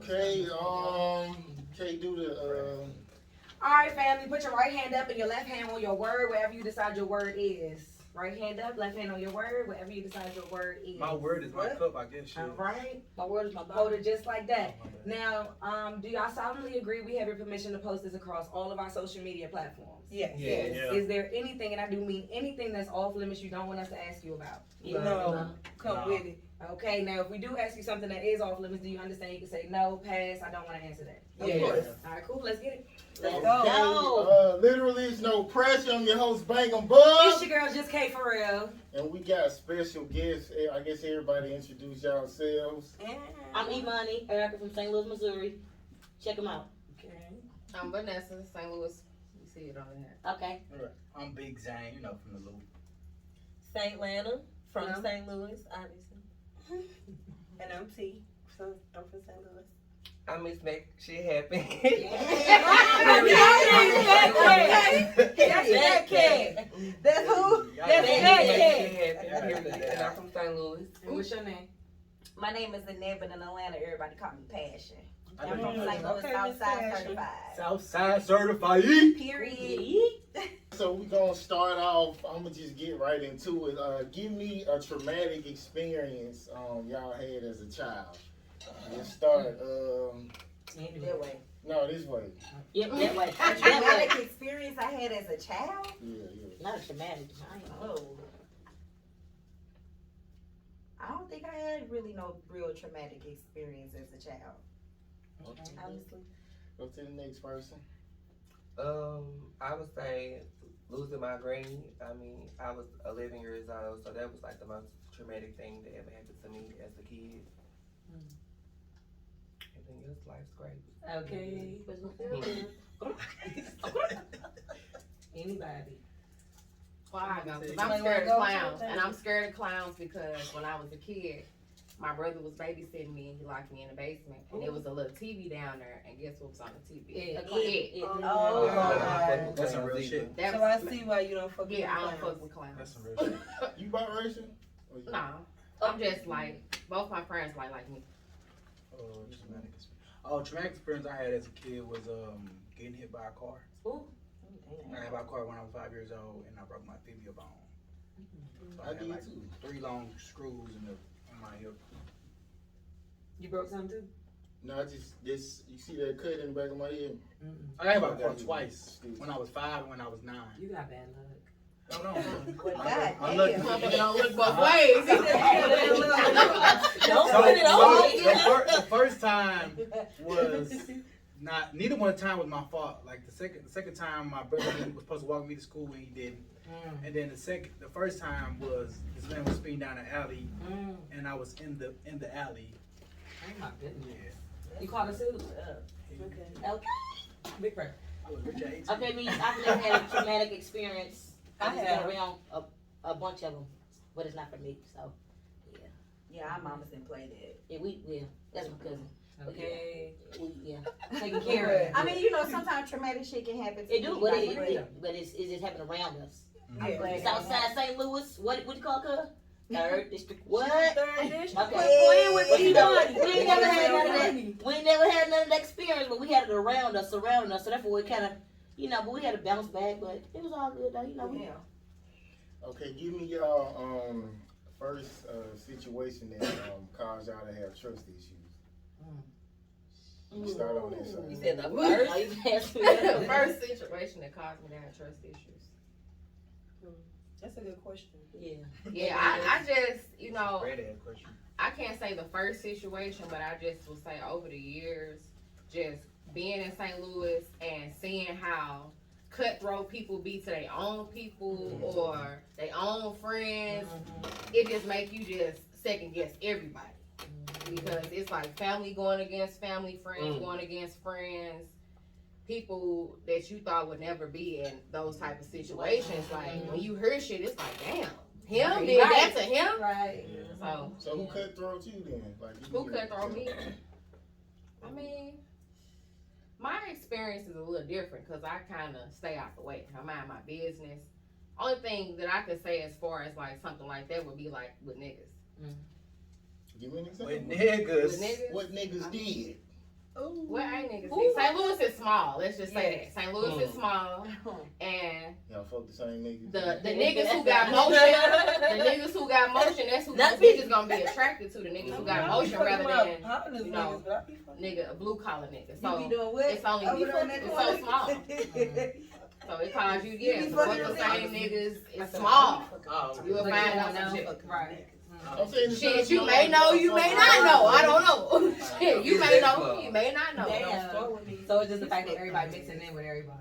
Okay, can't do the All right, family, put your right hand up and your left hand on your word, wherever you decide your word is. Right hand up, left hand on your word, wherever you decide your word is. My word is my cup, I guess. All right. My word is my body. Hold it just like that. Now, do y'all solemnly agree we have your permission to post this across all of our social media platforms? Yes. Yeah. Is there anything, and I do mean anything that's off limits you don't want us to ask you about? No. Come with it. Okay, now if we do ask you something that is off limits, do you understand you can say no, pass, I don't want to answer that? Of course. All right, cool, let's get it. Let's okay, go. literally, it's no pressure. I'm your host, Bangem It's Bugg. your girl, Just K for real. And we got special guests. I guess everybody introduce yourselves. I'm Imani, Erica from St. Louis, Missouri. Check them out. Okay. I'm Vanessa, St. Louis. You see it on there. Okay. I'm Big Zane, from the loop. St. Lana from Yeah. St. Louis, obviously. And I'm T. I'm from St. Louis. I Miss Mac. She happy. That's that kid. That's who? That's She that happy. And I'm from St. Louis. And what's your name? My name is Annette, but in Atlanta, everybody call me Passion. I I'm know from St. Louis, Okay, Southside Miss Passion. certified. Southside certified. Period. So we're gonna start off. I'm gonna just get right into it. Give me a traumatic experience y'all had as a child. Let's start. That way. No, this way. Yep, that way. A That traumatic way. experience I had as a child? Yeah. Not a traumatic. Oh. I don't think I had really no real traumatic experience as a child. Honestly. Go to the next person. I would say losing my granny. I mean, I was 11 years old, so that was like the most traumatic thing that ever happened to me as a kid. Everything else, life's great. Okay. Anybody? Well, I go, 'cause I'm scared of clowns. And I'm scared of clowns because when I was a kid, my brother was babysitting me and he locked me in the basement. And there was a little TV down there. And guess what was on the TV? Oh. That's some real shit. That So was, I see why you don't fuck with yeah, I don't clowns. fuck with clowns. That's some real shit. You biracial? Or you- No. I'm just like, both my friends like me. Traumatic experience I had as a kid was getting hit by a car. Ooh. I got hit by a car when I was 5 years old and I broke my tibia bone. So I had did like too. 3 long screws in my hip. You broke something too? No, I just this. You see that cut in the back of my head? I got hit by a car twice. When I was 5 and when I was 9. You got bad luck. Hold on. Well, God I'm damn. lucky. Motherfucker don't look both ways. Don't So, put it on. the first time was not. Neither one time was my fault. Like the second time, my brother was supposed to walk me to school and he didn't. And then the first time was this man was speeding down the alley, and I was in the alley. Oh my goodness. Yeah. You called a suit? Okay. Big prayer. I was rich at 18. Okay, me, I've never had a traumatic experience. I I've been have. around a bunch of them, but it's not for me. So, yeah. Yeah, our mamas didn't play that. Yeah, that's my cousin. Okay. Yeah. Taking care of it. I mean, you know, sometimes traumatic shit can happen to It do, but anybody. it's happening around us. I'm glad that Southside St. Louis, what you call her? Third district. What? Third district. Okay. Playing with But you know, anybody. we ain't never had none of that. We ain't never had none of that experience, but we had it around us, surrounding us. So therefore, we kind of, but we had to bounce back. But it was all good, though. Yeah. Okay, give me y'all first situation that caused y'all to have trust issues. You start on this side. You said the First? Oh, you asked me The that. first situation that caused me to have trust issues. That's a good question. Yeah. Yeah, I just, Great ass question. I can't say the first situation, but I just will say over the years, just being in St. Louis and seeing how cutthroat people be to their own people or their own friends, it just make you just second guess everybody. Because it's like family going against family, friends going against friends, people that you thought would never be in those type of situations. Like when you hear shit, it's like, damn, him did that to him. Right. So who cutthroat you then? Like Who cutthroat me? I mean, my experience is a little different because I kind of stay out the way. I mind my business. Only thing that I could say as far as like something like that would be like with niggas. Give me an example. With niggas. With niggas? What niggas did? What ain't niggas see? St. Louis is small. Let's just say that. St. Louis is small, and Y'all fuck the same niggas. the niggas who got motion, that's who those bitches gonna be attracted to. The niggas who got motion rather than nigga a blue collar nigga. So it's only it's so small. So it calls you to fuck the same niggas. It's small. You will find out some shit. Right. Shit, you may know, you may not know. I don't know. Shit, you may know, you may not know. So it's just the fact that everybody mixing in with everybody.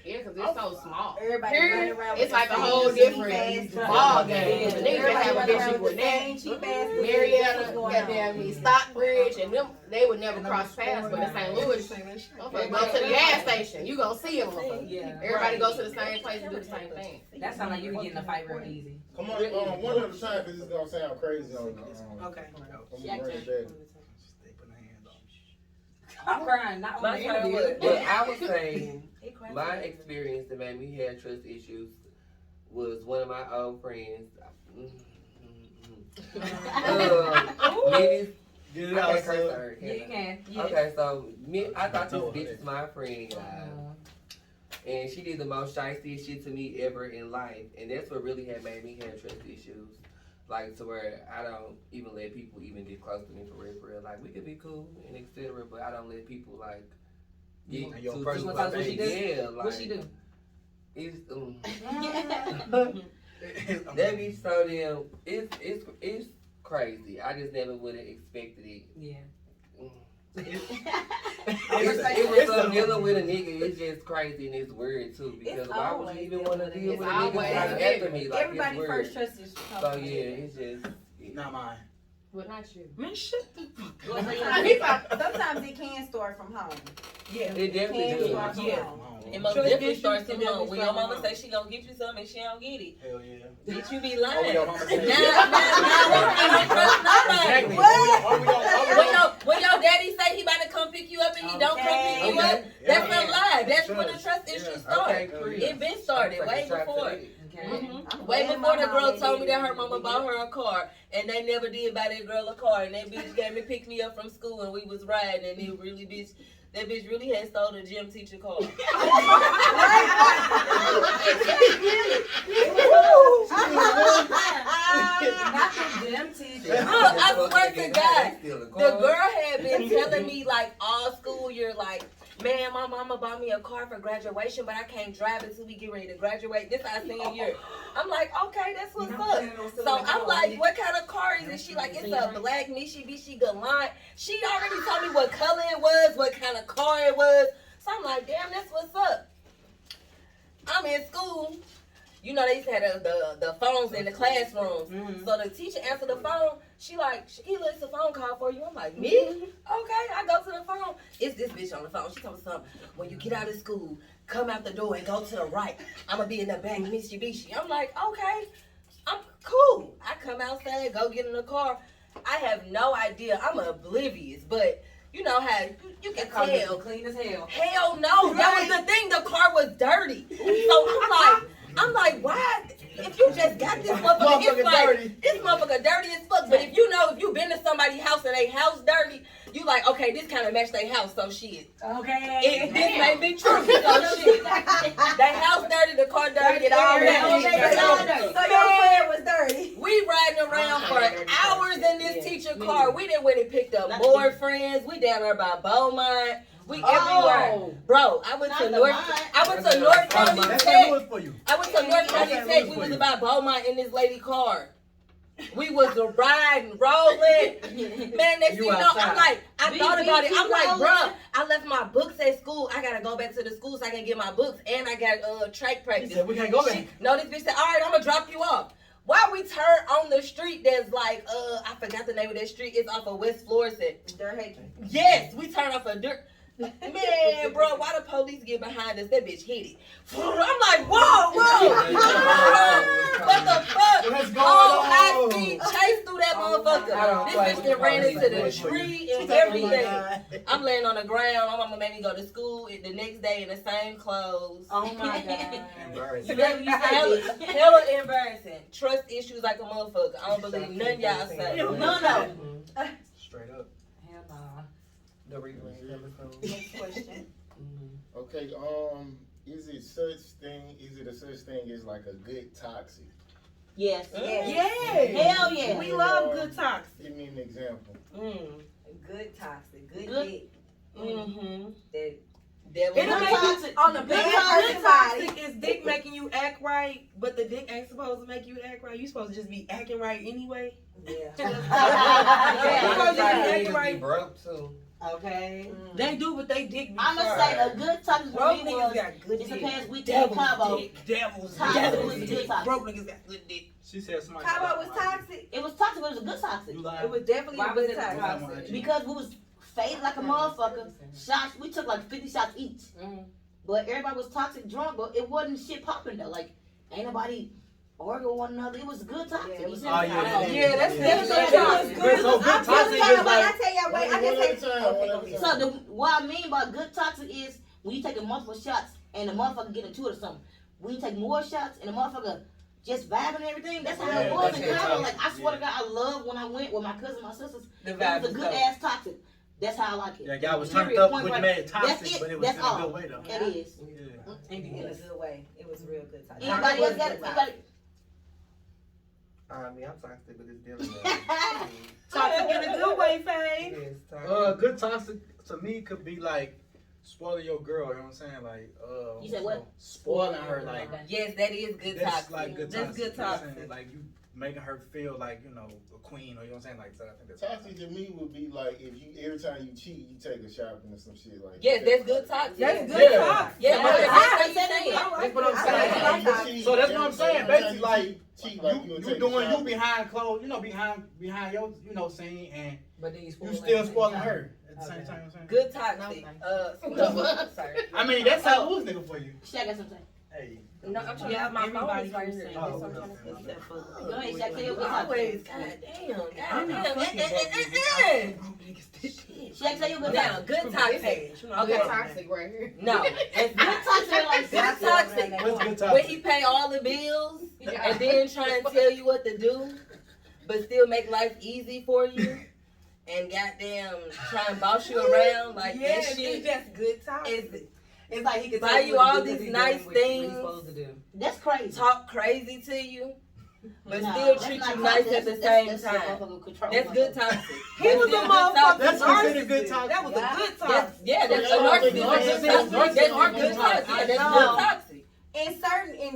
Yeah, because it's so small. Everybody Here, running around it's with like a the whole same different cheap-ass ball drugs. game. The niggas Everybody that have a running around bitch with with the that, same cheap-ass Marietta, drugs. What's goddamn going me, on? Stockbridge, and them, they would never cross paths, but in St. Louis, motherfuckers go to the gas station, you gonna see them. Yeah. Everybody go to the same place and do the same thing. That sounds like you can get in a fight real easy. Come on, one at a time, because it's gonna sound crazy on Okay. I'm gonna bring it back. I'm crying, not on My the turn, interview. but I would say my experience that made me have trust issues was one of my old friends. Niggas. I can't curse her. Yeah, you can. Yeah. Okay, so I thought this bitch was my friend, guys. And she did the most shiesty shit to me ever in life. And that's what really had made me have trust issues. Like, to where I don't even let people even get close to me for real. Like, we could be cool and etc., but I don't let people, like, get your too personal close. what she do? Yeah, like. What she do? It's, that bitch so damn, it's crazy. I just never would have expected it. Yeah. It was so dealing with a nigga, it's just crazy and it's weird too, because why would you even want to deal with a nigga like after me? Like, Everybody it's first weird. trust is So yeah, it's just Not mine. Well, not you. Man, shut the fuck up. Sometimes it can start from home. Yeah. it definitely Can does. start from Yeah. home. It most Trust definitely issues starts can from home. definitely When your start mama from say she gonna get you something and she don't get it, Hell yeah. bitch, you be Oh, lying. your mama say Now, don't trust nobody. Exactly. When your daddy say he about to come pick you up and he don't come pick you up, that's a lie. That's when the trust issues start. It been started way before. Okay. Way before the girl told me that her mama bought her a car and they never did buy that girl a car and that bitch came and picked me up from school and we was riding and it really that bitch really had stole the gym teacher car. Not the gym teacher. Look, I swear to God, the girl had been telling me like all school year, like, man, my mama bought me a car for graduation, but I can't drive it till we get ready to graduate. This our senior year. I'm like, okay, that's what's up. So I'm like, what kind of car is it? She like, it's a black Mitsubishi Galant. She already told me what color it was, what kind of car it was. So I'm like, damn, that's what's up. I'm in school. You know, they used to have the phones in the classrooms. Mm-hmm. So the teacher answered the phone. She like, Shaquila, it's a phone call for you. I'm like, me? Mm-hmm. Okay, I go to the phone. It's this bitch on the phone. She told me something. When you get out of school, come out the door and go to the right. I'm going to be in the back Mitsubishi. I'm like, okay, I'm cool. I come outside, go get in the car. I have no idea. I'm oblivious, but you know how you can tell. Clean as hell. Hell no, that was the thing. The car was dirty. So I'm like, why? If you just got this motherfucker, it's like, dirty. this motherfucker dirty as fuck. But if you been to somebody's house and they house dirty, you like, okay, this kind of match their house, so shit. Okay. This may be true, so shit. They house dirty, the car dirty, it all dirty. So your friend was dirty. We riding around for hours in this teacher car. We done went and picked up more friends. We down there by Beaumont. We everywhere. Bro, I went to North County Tech. I went to North County Tech. We was about Beaumont in this lady car. We was riding, rolling. Man, next thing you know, I'm like, I thought about it. I'm like, bro, I left my books at school. I gotta go back to the school so I can get my books, and I got track practice. He said, we can't go back. No, this bitch said, all right, I'm gonna drop you off. While we turn on the street, there's like, I forgot the name of that street. It's off of West Florissant. Yes, we turn off a dirt. Man, bro, why the police get behind us? That bitch hit it. I'm like, whoa. What the fuck? What's going Oh, on? high speed chase through that motherfucker. This bitch that ran into the tree and everything. I'm laying on the ground. My mama made me go to school the next day in the same clothes. Oh my God. Embarrassing. Hella embarrassing. Trust issues like a motherfucker. I don't believe none y'all say. No. Straight up. Hell nah. The rebrand episode. Next question. Okay, is it a such thing as like a good toxic? Yes. Yeah. Hell yeah. We love good toxic. Give me an example. Good toxic. Good dick. Mm-hmm. That It'll Good make you, toxic. on the Good big toxic toxic is dick making you act right, but the dick ain't supposed to make you act right. You supposed to just be acting right anyway. yeah. Yeah. Niggas be broke too. Okay. They do, but they dick be I'ma fine. say a good toxic for Broke me niggas was got good it's a dick. past weekend in Cabo. Devil's Toxic was dick. good toxic. Broke niggas got good dick. She said somebody. Cabo was toxic. It was toxic, but it was a good toxic. You lying? It was definitely Why a was good it toxic. toxic? Because we was faded like a motherfucker. Shots, we took like 50 shots each. But everybody was toxic drunk, but it wasn't shit popping though. Like, ain't nobody arguing with one another. It was good toxic. Yeah, it was You Oh, see? yeah, that's Yeah. good. So good toxic is like. I tell y'all, wait, I One just at a say. time, one at a time. So what I mean by good toxic is when you taking multiple shots and the motherfucker get into it or something. When you take more shots and the motherfucker just vibing and everything, that's how it Yeah, was in that's Cabo. good Like I toxic. swear to God, I love when I went with my cousin, my sisters. The It vibe was a good ass toxic. That's how I like it. Yeah, y'all was turned Period. up Point with blank. mad toxic, That's it. but it was That's in a all. good way though. It is. Yeah. In Yes. a good way. It was real good toxic. Anybody else got anybody? I mean, I'm toxic, but it's different. Toxic in a good way, Faye. Yes, toxic. Good toxic to me could be like spoiling your girl. You know what I'm saying? Like, You said what? Spoiling her, like Yes, that is good that's toxic. like good That's toxic. good you know what I'm toxic. saying? Like you making her feel like a queen, or you know what I'm saying? Like, so I think that's Toxic to me would be like if you every time you cheat, you take a shopping or some shit like. Yes, that's good toxic. That's Yeah. good toxic. Yeah, but that's what I'm saying. That's what I'm I saying. like You that. cheat, So that's what I'm saying. every time Basically, you like, cheat, like you take a doing you shopping. behind clothes, behind your scene, and But then you still spoiling her at the same time. You know what I'm saying? Good toxic. Sorry. I mean, that's how it was, nigga, for you. Shaq got something. Hey. No, I'm trying to have my phone is right here. Oh, That's what I'm trying to say. Go ahead, Shaq. Tell your good Always. toxic. Goddamn. Shaq, tell your good Now, toxic. good toxic. Good toxic right here. No, it's Good toxic like good toxic. What's good When toxic? he pay all the bills and then try and tell you what to do, but still make life easy for you, and goddamn try and boss you around like that Yes, shit. it's just good toxic. It's like he could buy tell you what all to do, these but he nice doing what he's things, supposed to do. That's crazy. talk crazy to you, but Nah, still that's treat not you nice toxic. at the That's same still time. motherfucking control. That's good toxic. He was a motherfucking That's considered good toxic. That was a good That's, toxic. yeah, that's So a y'all think narcissist. narcissist- That's narcissist good is toxic. toxic? That's No. good toxic. In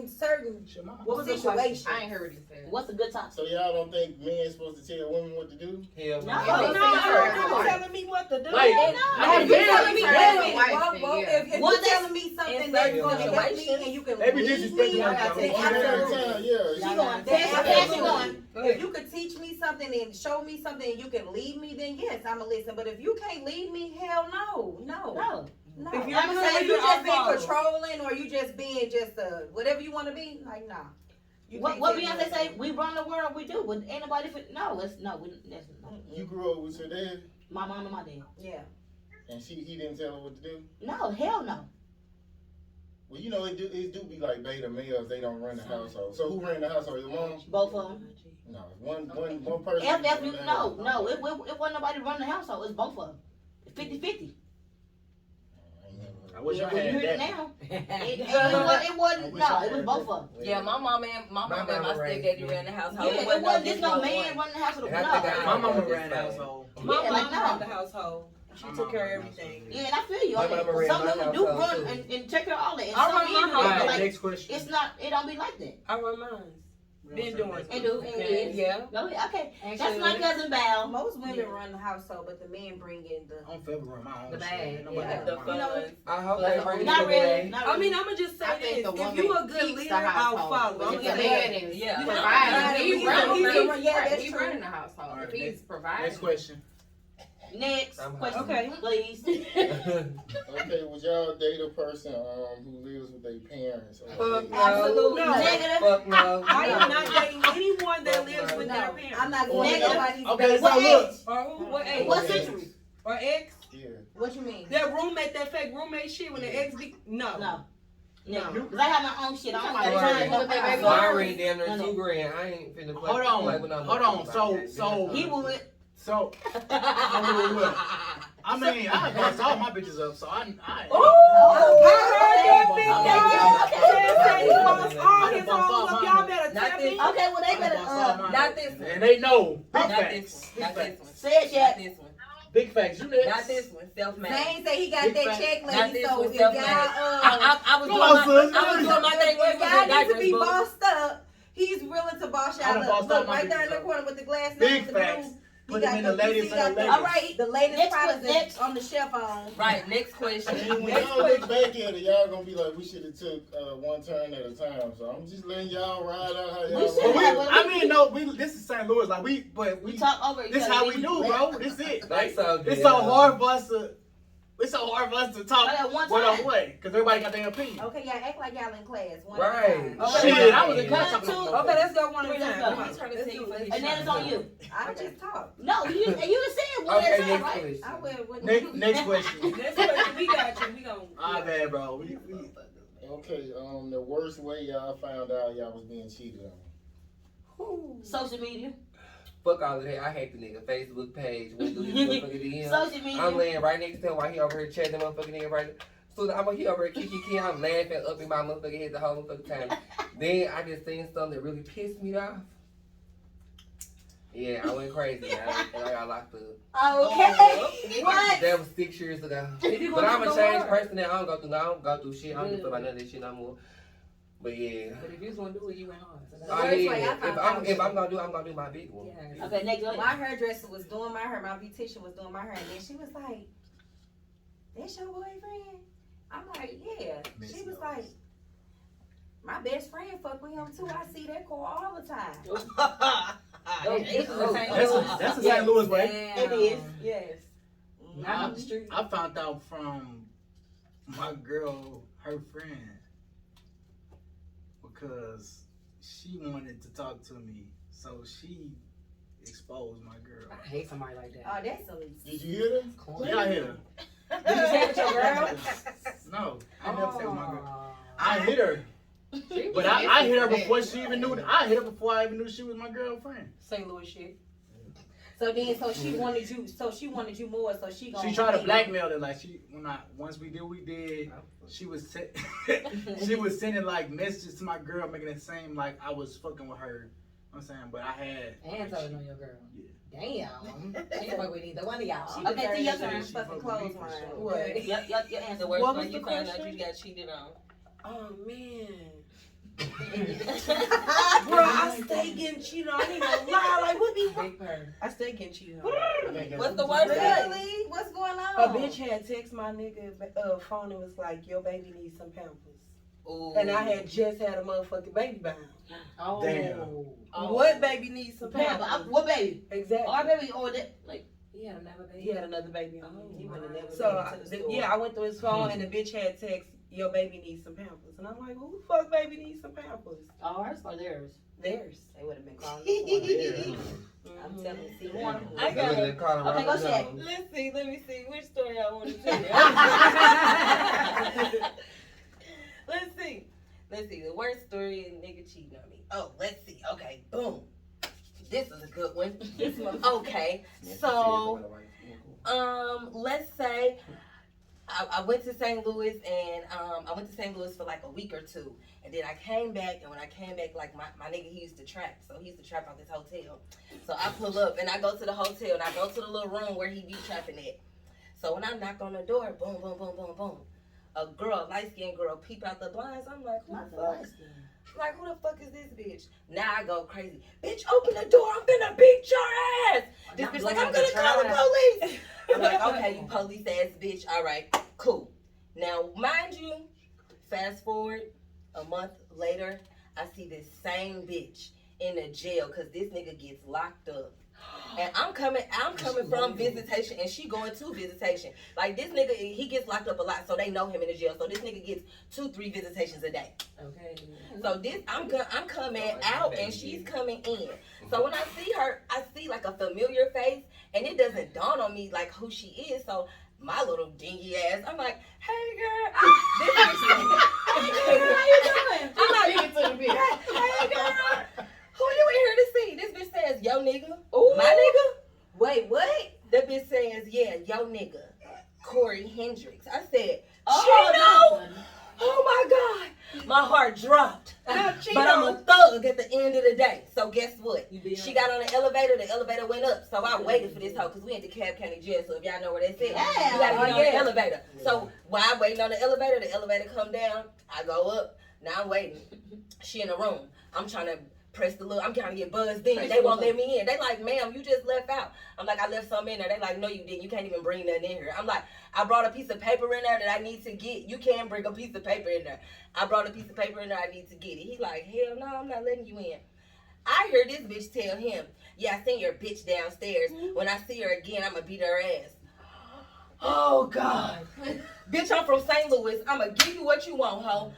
certain What was the situations. I ain't heard what he said. What's a good toxic? So y'all don't think men supposed to tell women what to do? Hell No. Oh, no, you telling me what to do. Like, If no, you telling me, man. wait, Wife well, thing, well, yeah. if What you they- telling me something in that's certain going to help me situations, and you can they be lead disrespecting me, I one gotta another. take One at a absolutely. time, yeah. She Y'all gonna gotta take take absolutely. absolutely. If you could teach me something and show me something and you can lead me, then yes, I'ma listen. But if you can't lead me, hell no. No. If you're I'm good, saying if you're you just being follow. controlling or you just being just whatever you want to be, like nah. You What can't tell me Beyonce say? to We run the world. We do. But ain't nobody fit. No, that's no. That's You grew up with your dad, my mom and my dad. Yeah. and he didn't tell her what to do. No, hell no. Well, you know, it do be like beta males. They don't run the household. So who ran the household? Your mom? Both of them. No, one person. No. It wasn't nobody running the household. It's both of them. 50-50. I wish I You had hear it that. now. It wasn't. No, it was both of them. Yeah, my mom and my stepdaddy ran the household. Yeah, it wasn't just no man running the household. And I think No. My mama ran the household. My Yeah, like, mom no. ran the household. She My took mama care of ran the everything. Yeah, and I feel you. My Okay. mama ran Some my women do household, run too. and take care of all that. And I some run my men do, household. but Alright, like, next question. it's not. It don't be like that. I run mine. Been doing it. And do. And Yeah. Go ahead. Okay. That's Actually, my cousin Val. Most women run the household, but the men bring in the. I'm February, my own The shit. bag, Nobody yeah, got the mine. funds. I hope That's they bring Not it really. away. Not I really. mean, I'ma just I say think this: the if woman you a good keeps the leader, I'll household, follow. but I'm the just man saying. is Yeah. providing. He That's he true. running the household. Alright, If he's Next providing. question. Next I'm question, Okay. please. Okay, would y'all date a person who lives with their parents? Fuck no. Absolutely No. negative. Fuck no. I am not dating anyone that lives with No, their parents. I'm not going to Negative. nobody's. Okay, so What look. age? Or who? What age? What century? Or ex? Yeah. What you mean? That roommate, that fake roommate shit when the ex be no. No. No. Because I have my own shit. I don't Alright. got time for So my I already damn near No, no. $2,000. I ain't finna play. Hold on. play with no Hold on. motherfucker. So He would. So, I mean, I bust all my bitches up, so I Okay, well they better. Not this one. and they know. Big Not facts. this one. Not this one. Say it, Not Jack. this one. Big facts. You next. Not this one. Self-made. Zane say he got Big that fact. check, Not lady. this So one. if y'all, Self-made. I was Come doing on, my, son. I was doing my thing. if y'all need to Diapers, be boo. bossed up, he's willing to boss I y'all done up. bossed all Look, my right there in bitches the up. corner with the glass. Big the facts. blue. Put them in the ladies and the ladies. All right, the latest Next products one, next. on the shelf on. Right. Next question. When y'all look back at it, y'all gonna be like, we should have took one turn at a time. So I'm just letting y'all ride out how y'all We should ride. have. I mean, no, this is St. Louis. Like we talk over each This other. how we do, bro. This it. That's so good. It's so hard for us to. It's so hard for us to talk But at one one time. on way because everybody got their opinion. Okay, y'all act like y'all in class. One Right. at a time. Shit, I was in class One, talking two. about Okay, let's go one at a Let's time. go. Come on. I'm trying to Let's see do you. it. And then it's on you. I just talk. No, you just said one at Okay, a time, next right? question. I will. Next question. Next question, we got you. We gon' Ah, bad, bro. We Okay, the worst way y'all found out y'all was being cheated on. Social media. Fuck all of that. I hate the nigga Facebook page. Went through his motherfucking DM. Social media. I'm laying right next to him while he over here chatting the motherfucking nigga right now. So I'm here over here kiki. I'm laughing up in my motherfucking head the whole motherfucking time. Then I just seen something that really pissed me off. Yeah, I went crazy and I got locked up. Okay. What? That was 6 years ago. But I'm a changed person now. I don't go through shit. I don't feel like none of this shit no more. But yeah. But if you was gonna do it, you went hard. So I mean, if I'm gonna do it, I'm gonna do my big one. yeah. Okay, next one. My hairdresser was doing my hair. My beautician was doing my hair, and then she was like, "That's your boyfriend?" I'm like, "Yeah." She was like, "My best friend fuck with him too. I see that car all the time." That's a St. Louis way. It is. Yes. Not on the street. I found out from my girl, her friend, because she wanted to talk to me, so she exposed my girl. I hate somebody like that. Oh, that's so. Did you hear that? Corny. Yeah, I hit her. Did you say with your girl? No, I never said with my girl. Aw. I hit her, She was but I hit her missing before that. she even knew. I hit her before I even knew she was my girlfriend. St. Louis shit. So then, she wanted you. So she wanted you more. So she gonna. She tried to blackmail it. Like once we did. She was she was sending like messages to my girl, making it seem like I was fucking with her. You know what I'm saying, but I had. And told her know your girl. Yeah. Damn. She fuck with either one of y'all. Okay, to your turn. She Fucking fucked with me clothes for line. sure. What? Your answer. The worst What way was you the found out question? you got cheated on. Oh man. Bro, I stay getting cheated on. I ain't gonna lie. Like, what be wrong? Big purr. I stay getting cheated on. What's the worst way? Really? What's going A on? bitch had text my nigga phone and was like, your baby needs some Pampers. Ooh. And I had just had a motherfucking baby bound. Oh. Damn. What baby needs some Pamper. Pampers? What baby? Exactly. Our baby or that? Like. He had another baby. He had another baby on Oh, me. He wouldn't have never So, made it to the store. yeah, I went through his phone and the bitch had text, your baby needs some Pampers. And I'm like, who the fuck baby needs some Pampers? Ours or theirs? Theirs. They would have been calling this morning. Yeah. I'm telling you, see morning. I got They call him Okay, go Robert check. Jones. Let me see. Which story I want to tell you. Let's see. The worst story is nigga cheating on me. Oh, let's see. Okay, boom. This is a good one. Okay, so let's say I went to St. Louis and I went to St. Louis for like a week or two, and then I came back, and when I came back, like my nigga, he used to trap, so he used to trap out this hotel. So I pull up and I go to the hotel and I go to the little room where he be trapping at. So when I knock on the door, boom, boom, boom, boom, boom, a girl, light-skinned girl, peep out the blinds. I'm like, who the fuck? Like, who the fuck is this bitch? Now I go crazy. Bitch, open the door. I'm finna beat your ass. This bitch like, I'm gonna call the police. I'm like, okay, you police ass bitch. All right, cool. Now, mind you, fast forward a month later, I see this same bitch in the jail because this nigga gets locked up. And I'm coming from visitation, and she going to visitation. Like, this nigga, he gets locked up a lot, so they know him in the jail. So this nigga gets 2-3 visitations a day. Okay. So this, I'm coming out and she's coming in. So when I see her, I see like a familiar face, and it doesn't dawn on me like who she is. So my little dingy ass, I'm like, hey girl, this bitch, hey girl, how you doing? I'm like, hey girl, who you in here to see? This bitch says, yo nigga, Ooh. my nigga. Wait, what? That bitch says, yeah, yo nigga, Corey Hendricks. I said, Oh, Chino? Oh my God. My heart dropped. Now, But I'm a thug at the end of the day. So guess what? You be She got on the elevator went up. So I waited for this hoe because we in DeKalb County Jail. So if y'all know where that's at, you gotta get on the elevator. So while I'm waiting on the elevator come down, I go up. Now I'm waiting. She in the room. I'm trying to press the look. I'm trying to get buzzed in. They won't let me in. They like, ma'am, you just left out. I'm like, I left something in there. They like, no, you didn't. You can't even bring nothing in here. I'm like, I brought a piece of paper in there that I need to get. You can't bring a piece of paper in there. I brought a piece of paper in there. I need to get it. He like, hell no, I'm not letting you in. I hear this bitch tell him, yeah, I seen your bitch downstairs. When I see her again, I'm going to beat her ass. Oh, God. Bitch, I'm from St. Louis. I'm going to give you what you want, ho.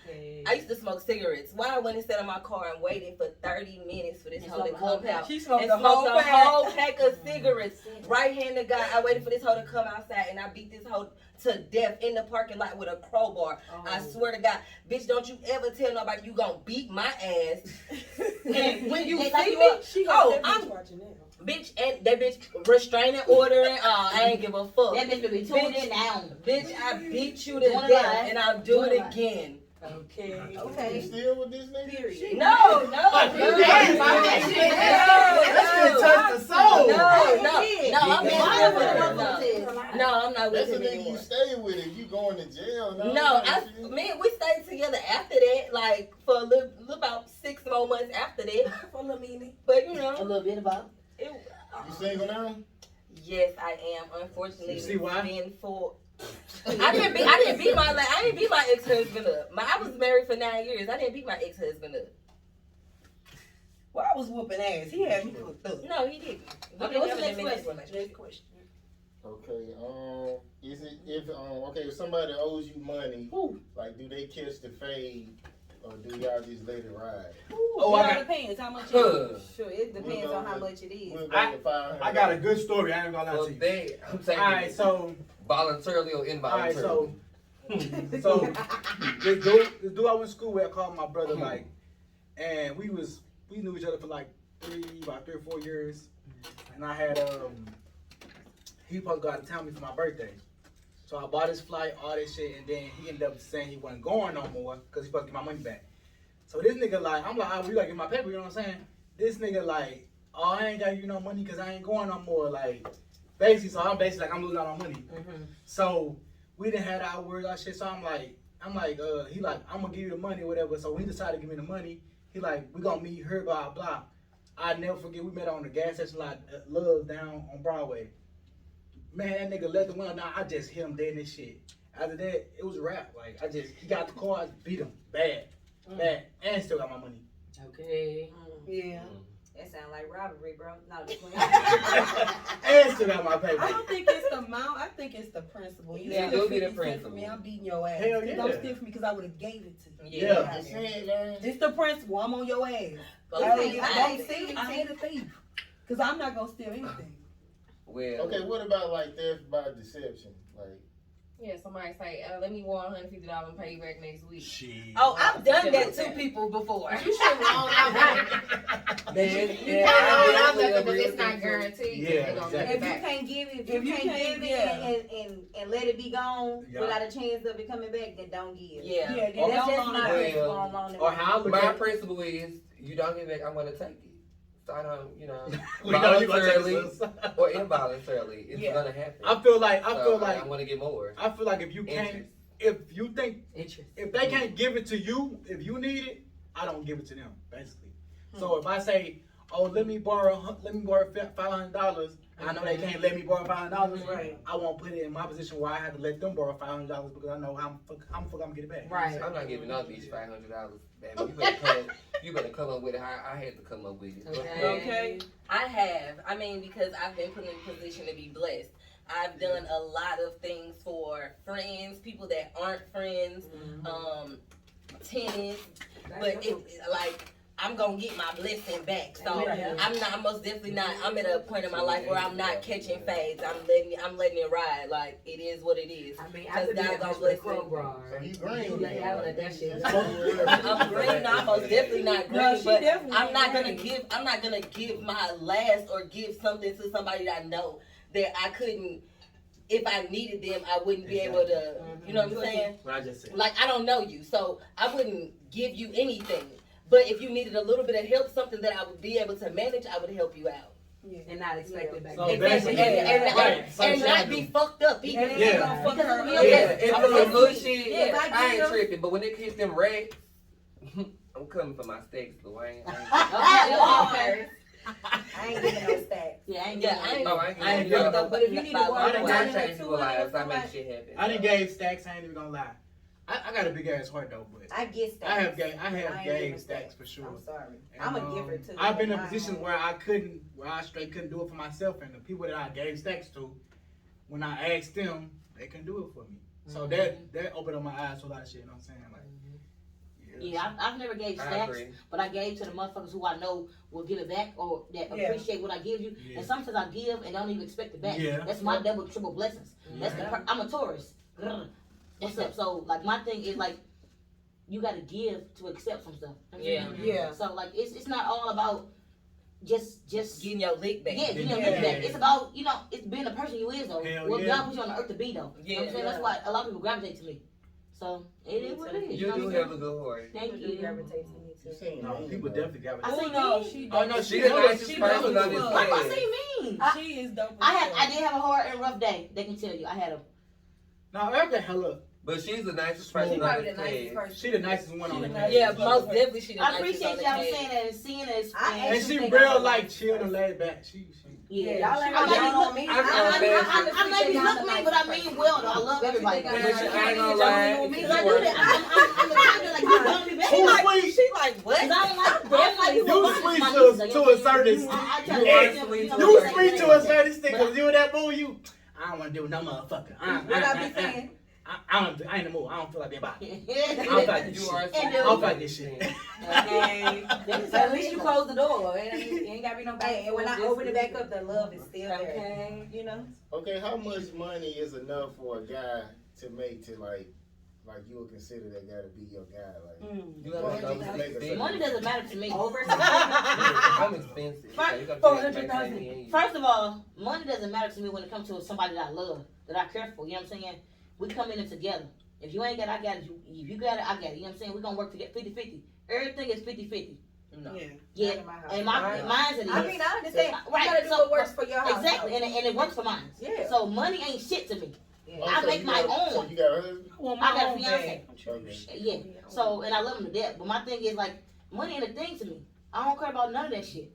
I used to smoke cigarettes. Why I went and sat in my car and waited for 30 minutes for this hoe to come out. She smoked And the smoked whole a whole pack of cigarettes. Right hand to God. I waited for this hoe to come outside and I beat this hoe to death in the parking lot with a crowbar. I swear to God. Bitch, don't you ever tell nobody you gonna beat my ass. And when you see me, I'm watching now. bitch, and that bitch restraining order. I ain't give a fuck. That bitch will be tuned in now. Bitch, I beat you to death and I'll do it again. Okay. You still with this nigga? No. That's gonna touch the soul. No, I'm not with That's the him nigga anymore. you stay with if you going to jail. No, we stayed together after that, like for a little about 6 more months after that. For a little minute. But you know, A little bit about. You single now? yes, I am. Unfortunately, You see why? it's been for. I didn't beat my ex-husband up. I was married for 9 years. I didn't beat my ex-husband up. Well, I was whooping ass. He had me hooked up. No, he didn't. Okay, what's the next question? Next question. Okay, is it if somebody owes you money, like do they catch the fade or do y'all just let it ride? Oh, it depends how much it is. Sure, it depends on how much it is. We'll go to $500. I got a good story. I ain't gonna lie So to you. I'm saying Alright, so voluntarily or involuntarily. so this dude I went to school with, I called my brother like, and we knew each other for like about 3 or 4 years, and I had he supposed to go out of town with me for my birthday, so I bought his flight, all this shit, and then he ended up saying he wasn't going no more because he supposed to get my money back. So this nigga like, I'm like, oh, we gotta get my paper, you know what I'm saying? This nigga like, oh, I ain't got you no money because I ain't going no more, like. Basically, so I'm basically like I'm losing out on money. So we didn't have our words, our shit. So I'm like, he like, I'm gonna give you the money or whatever. So when he decided to give me the money, he like, we gonna meet here, blah blah. I never forget, we met on the gas station lot, Love down on Broadway. Man, that nigga let the window down. I just hit him dead in this shit. After that, it was a wrap. Like he got the car, I beat him bad, and still got my money. Okay. Yeah. That sound like robbery, bro. No, just And still got my paper. I don't think it's the amount. I think it's the principle. You Yeah, steal do be the 50 cents principle. from me, I'm beating your ass. Hell You yeah. don't steal from me because I would have gave it to you. Yeah. It's the principle. I'm on your ass. Okay. Don't steal. I ain't a thief. Because I'm not going to steal anything. Well, Okay, what about like theft by deception? Like, Yeah, somebody say, let me borrow $150 and pay you back next week. Shit. Oh, I've done that to people before. You should roll out. man, You can't roll out because it's not guaranteed. Yeah, They're gonna exactly. give If it you back. can't give it, If you can't, and let it be gone Yeah. without a chance of it coming back, then don't give. Yeah. Yeah, And that's just my Well, principle on Or how I look my at principle is, you don't get back, I'm gonna take it. So I don't, we know you gonna take voluntarily this. or involuntarily, it's Yeah. gonna happen. I feel like I'm gonna get more. I feel like if you can't, if you think, if they can't give it to you, if you need it, I don't give it to them, basically. So if I say, oh, let me borrow $500, I know they can't let me borrow $500. Right. I won't put it in my position where I have to let them borrow $500 because I know how I'm gonna get it back. Right. I'm not giving no bitch $500, baby. You better come up with it how I had to come up with it. Okay. I have. I mean, because I've been put in a position to be blessed. I've done a lot of things for friends, people that aren't friends, tennis. But it, like, I'm gonna get my blessing back. So Yeah. I'm most definitely not. I'm at a point in my life where I'm not catching fades. I'm letting it ride. Like it is what it is. I mean, Cause God gonna bless me. So you green. that shit. I'm green. No, I'm most definitely not green. No, she but definitely I'm not green. gonna give my last or give something to somebody that I know that I couldn't. If I needed them, I wouldn't be able to. You know what I'm saying? What I just said. Like I don't know you, so I wouldn't give you anything. But if you needed a little bit of help, something that I would be able to manage, I would help you out. And not expect it back. So Exactly. And not be fucked up either. Yeah. Because If it's some bullshit, Yeah, I ain't tripping. But when it hit them racks, I'm coming for my steaks, Dwayne. I ain't giving no stacks. Yeah, I ain't Yeah, doing Oh, that. I ain't giving giving But if you need to I work done on got I it, change people's lives. I make shit happen. I done gave stacks. I ain't even gonna lie. I got a big ass heart though, but I get stacks. I have ain't gave giving stacks for sure. I'm sorry. And, I'm a giver too. I've been in Mine positions home. where I straight couldn't do it for myself, and the people that I gave stacks to, when I asked them, they couldn't do it for me. So that opened up my eyes to a lot of shit. You know what I'm saying? Like, Yeah, I've never gave I stacks, agree. but I gave to the motherfuckers who I know will give it back or that Yeah. appreciate what I give you. Yeah. And sometimes I give and don't even expect it back. Yeah. That's my double, triple blessings. Yeah. I'm a Taurus. Grr. What's up? So like my thing is like you got to give to accept some stuff. Yeah. Yeah. So like it's not all about just Getting your lick back. yeah, you know, Yeah. back. It's about it's being the person you is though. Hell What yeah. God put you on the earth to be though. You know what I'm saying? Yeah. That's why a lot of people gravitate to me. So it is what it is. You know do what I'm have saying? a good heart. Thank People do you. gravitate to me You too. seen no, me, people bro. definitely got I it. say no, mean. she Oh no, She the nicest she person dope on this as fuck. Why do I planet. say mean? She is dope. as I fuck. did have a hard and rough day. They can tell you. I had a. No, Erica, hella. But she's the nicest She person on probably this the nicest planet. person. She the nicest one on the cast. Yeah, most definitely she the I nicest appreciate on the y'all cast. saying that and seeing it. I And actually she think real I'm like nice chill and person. laid back. She Yeah, Y'all ain't I down might on me. be, I I may be look mean, but I mean well. Though. I love everybody. But But you ain't gonna lie. Because I do that. I'm the kind of like you love me back. Too Like, sweet. She like what? cause I don't like you. You sweet to a certain extent. I try You to are make them, sweet you know, to You like, sweet to a certain extent. Cause you that boo you. I don't want to do no motherfucker. What I be saying? I ain't in the mood. I don't feel like being bothered. I don't feel Yeah. like this You shit. are And I don't feel like this shit. Okay. At least you close the door. It ain't gotta be no back. And when I Just- open it back up, the love is still there. Okay. You know? Okay, how much money is enough for a guy to make to like you would consider that guy to be your guy? Like You gotta make those expensive. Money doesn't matter to me. I'm expensive. So you gotta maintain me and you. First of all, money doesn't matter to me when it comes to somebody that I love, that I care for. You know what I'm saying? We come in it together. If you ain't got it, I got it. If you got it, I got it. You know what I'm saying? We're going to work to get 50-50. Everything is 50-50. No. Yeah. Yeah. Not in my house. And mine's it is. I mean, I understand. Right, You gotta do so- what works for your house. Exactly. And it works for mine. Yeah. So money ain't shit to me. oh, I so make you my got- So own. you got a husband? Well, I got a own fiance. bag. Okay. Yeah. So, and I love him to death. But my thing is, like, money ain't a thing to me. I don't care about none of that shit.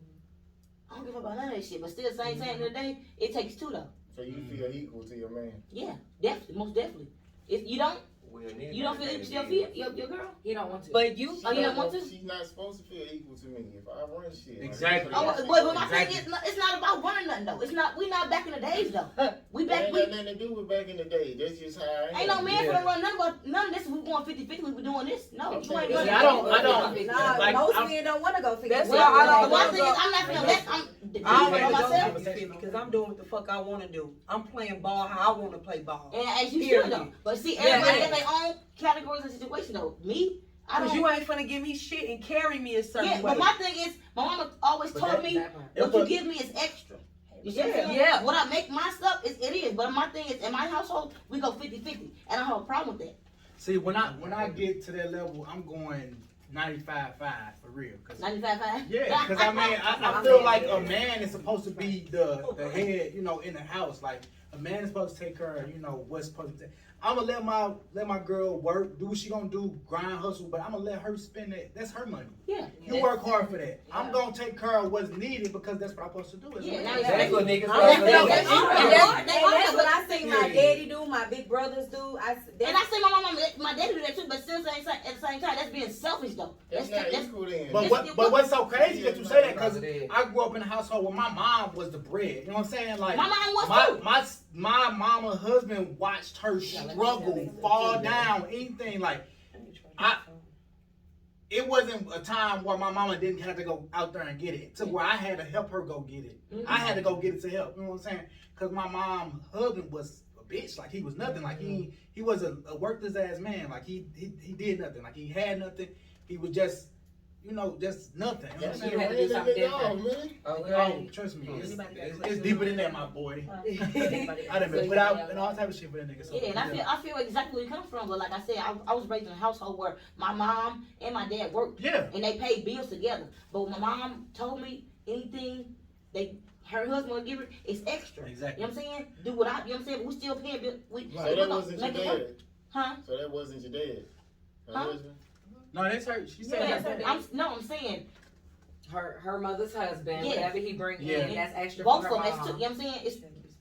I don't give a fuck about none of that shit. But still, same thing in the day, it takes two, though. So you feel equal to your man? Yeah, definitely, most definitely. If you don't, Well, you don't feel equal to your girl. He don't want to. But you Oh, you don't want to? She's not supposed to feel equal to me if I run shit. Exactly. Oh, Like, but my Exactly. thing is, it's not about running nothing though. It's not. We not back in the days though. We That back. ain't We got nothing to do with back in the day. That's just how I am. ain't no man Yeah. finna run none of this. We going 50-50. We be doing this. No, I'm you ain't saying- running. I don't. Nah, Like, most I'm- men don't want to go figure That's it why out. I don't But my wanna thing is, I'm not finna let. I don't for want to myself. go 50 because I'm doing what the fuck I want to do. I'm playing ball how I want to play ball. And as you Period. should though. But see, Yeah, everybody yeah. got their own categories and situation though. Me, I Because don't. you ain't finna give me shit and carry me a certain Yeah, way. but my thing is, my mama always But told that- me, If what you a- give me is extra. You see what I'm saying? Yeah. What I make my stuff, it is. But my thing is, in my household, we go 50-50. And I don't have a problem with that. See, when I get to that level, I'm going 95-5 for real. 95-5? Yeah, because I mean, I feel like a man is supposed to be the head, you know, in the house. Like a man is supposed to take care of, you know, what's supposed to. I'm gonna let my girl work, do what she gonna do, grind, hustle, but I'm gonna let her spend it. That's her money. Yeah. You work hard for that. I'm gonna take care of what's needed because that's what I'm supposed to do. Yeah, That's what niggas That's supposed to do. That's what I see my daddy do, my big brothers do. And I see my mama, my daddy do that too, but still at the same time, that's being selfish though. That's not equal then. But what's so crazy that you say that? Because I grew up in a household where my mom was the bread. You know what I'm saying? Like My mom was too. my mama husband watched her struggle, fall down, anything like. it wasn't a time where my mama didn't have to go out there and get it. To where I had to help her go get it. I had to go get it to help. You know what I'm saying? Because my mom's husband was a bitch. Like he was nothing. Like he was a worthless ass man. Like he did nothing. Like he had nothing. He was just, you know, just nothing. You know what I'm You had to do something different. Oh, trust me, it's deeper than that, my boy. I done been put out and all type of shit for that nigga. So, yeah, and I feel exactly where you come from. But like I said, I was raised in a household where my mom and my dad worked. Yeah. And they paid bills together. But when my mom told me anything her husband would give her, it's extra. Exactly. You know what I'm saying? Do what you know what I'm saying? We still paying bills. So that wasn't your dad? Huh? So that wasn't your dad? Her husband? No, that's her. She said that. I'm saying. Her mother's husband, Yes. whatever he brings in, that's extra Both for of her them, mom. you know what I'm saying? It's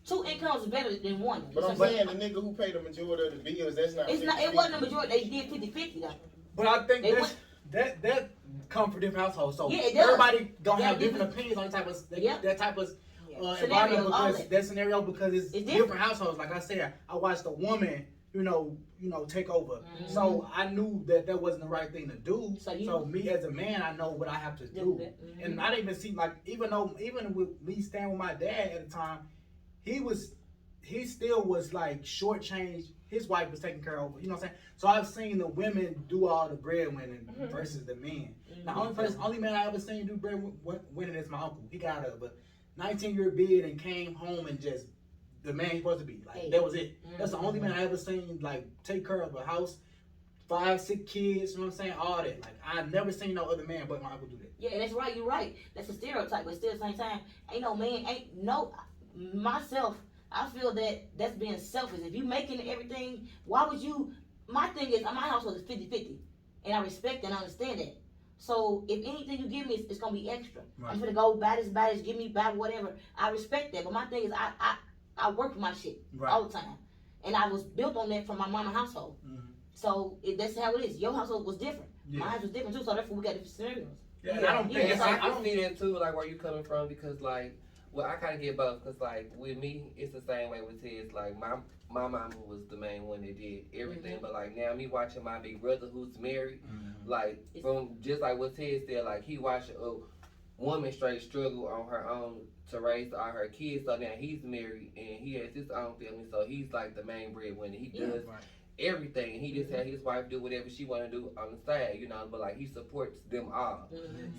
two incomes is better than one. But I'm saying the nigga who paid the majority of the bills, that's not. It's not. It wasn't a majority. They did 50-50 though. But I think that come from different households. So Yeah, it does. everybody gonna have different opinions on that type of environment because that scenario because it's different households. Like I said, I watched a woman, you know, take over. Mm-hmm. So I knew that wasn't the right thing to do. So me as a man, I know what I have to do. Mm-hmm. And I didn't even see even with me staying with my dad at the time, he still was like shortchanged. His wife was taking care of, you know what I'm saying? So I've seen the women do all the breadwinning versus the men. The only man I ever seen do breadwinning is my uncle. He got a 19-year bid and came home and just the man he's supposed to be. Like that was it. That's the only man I ever seen like take care of a house, 5, 6 kids, you know what I'm saying? All that. Like I never seen no other man but my uncle do that. Yeah, that's right, you're right. That's a stereotype, but still at the same time, myself, I feel that's being selfish. If you making everything, why would you, my thing is, my household is 50-50, and I respect and understand that. So if anything you give me, it's gonna be extra. Right. I'm gonna go buy this, give me buy whatever. I respect that, but my thing is, I work for my shit all the time, and I was built on that from my mama household. Mm-hmm. So that's how it is. Your household was different. Yeah. Mine was different too. So therefore we got different scenarios. Yeah, I don't think I can see that too. Like where you coming from because like. Well, I kind of get both because, like, with me, it's the same way with Ted's. Like, my mama was the main one that did everything. But, like, now me watching my big brother who's married, like, from just like what Ted said, like, he watched a woman straight struggle on her own to raise all her kids. So now he's married and he has his own family. So he's, like, the main breadwinner. He does everything. He just had his wife do whatever she want to do on the side, you know, but like he supports them all.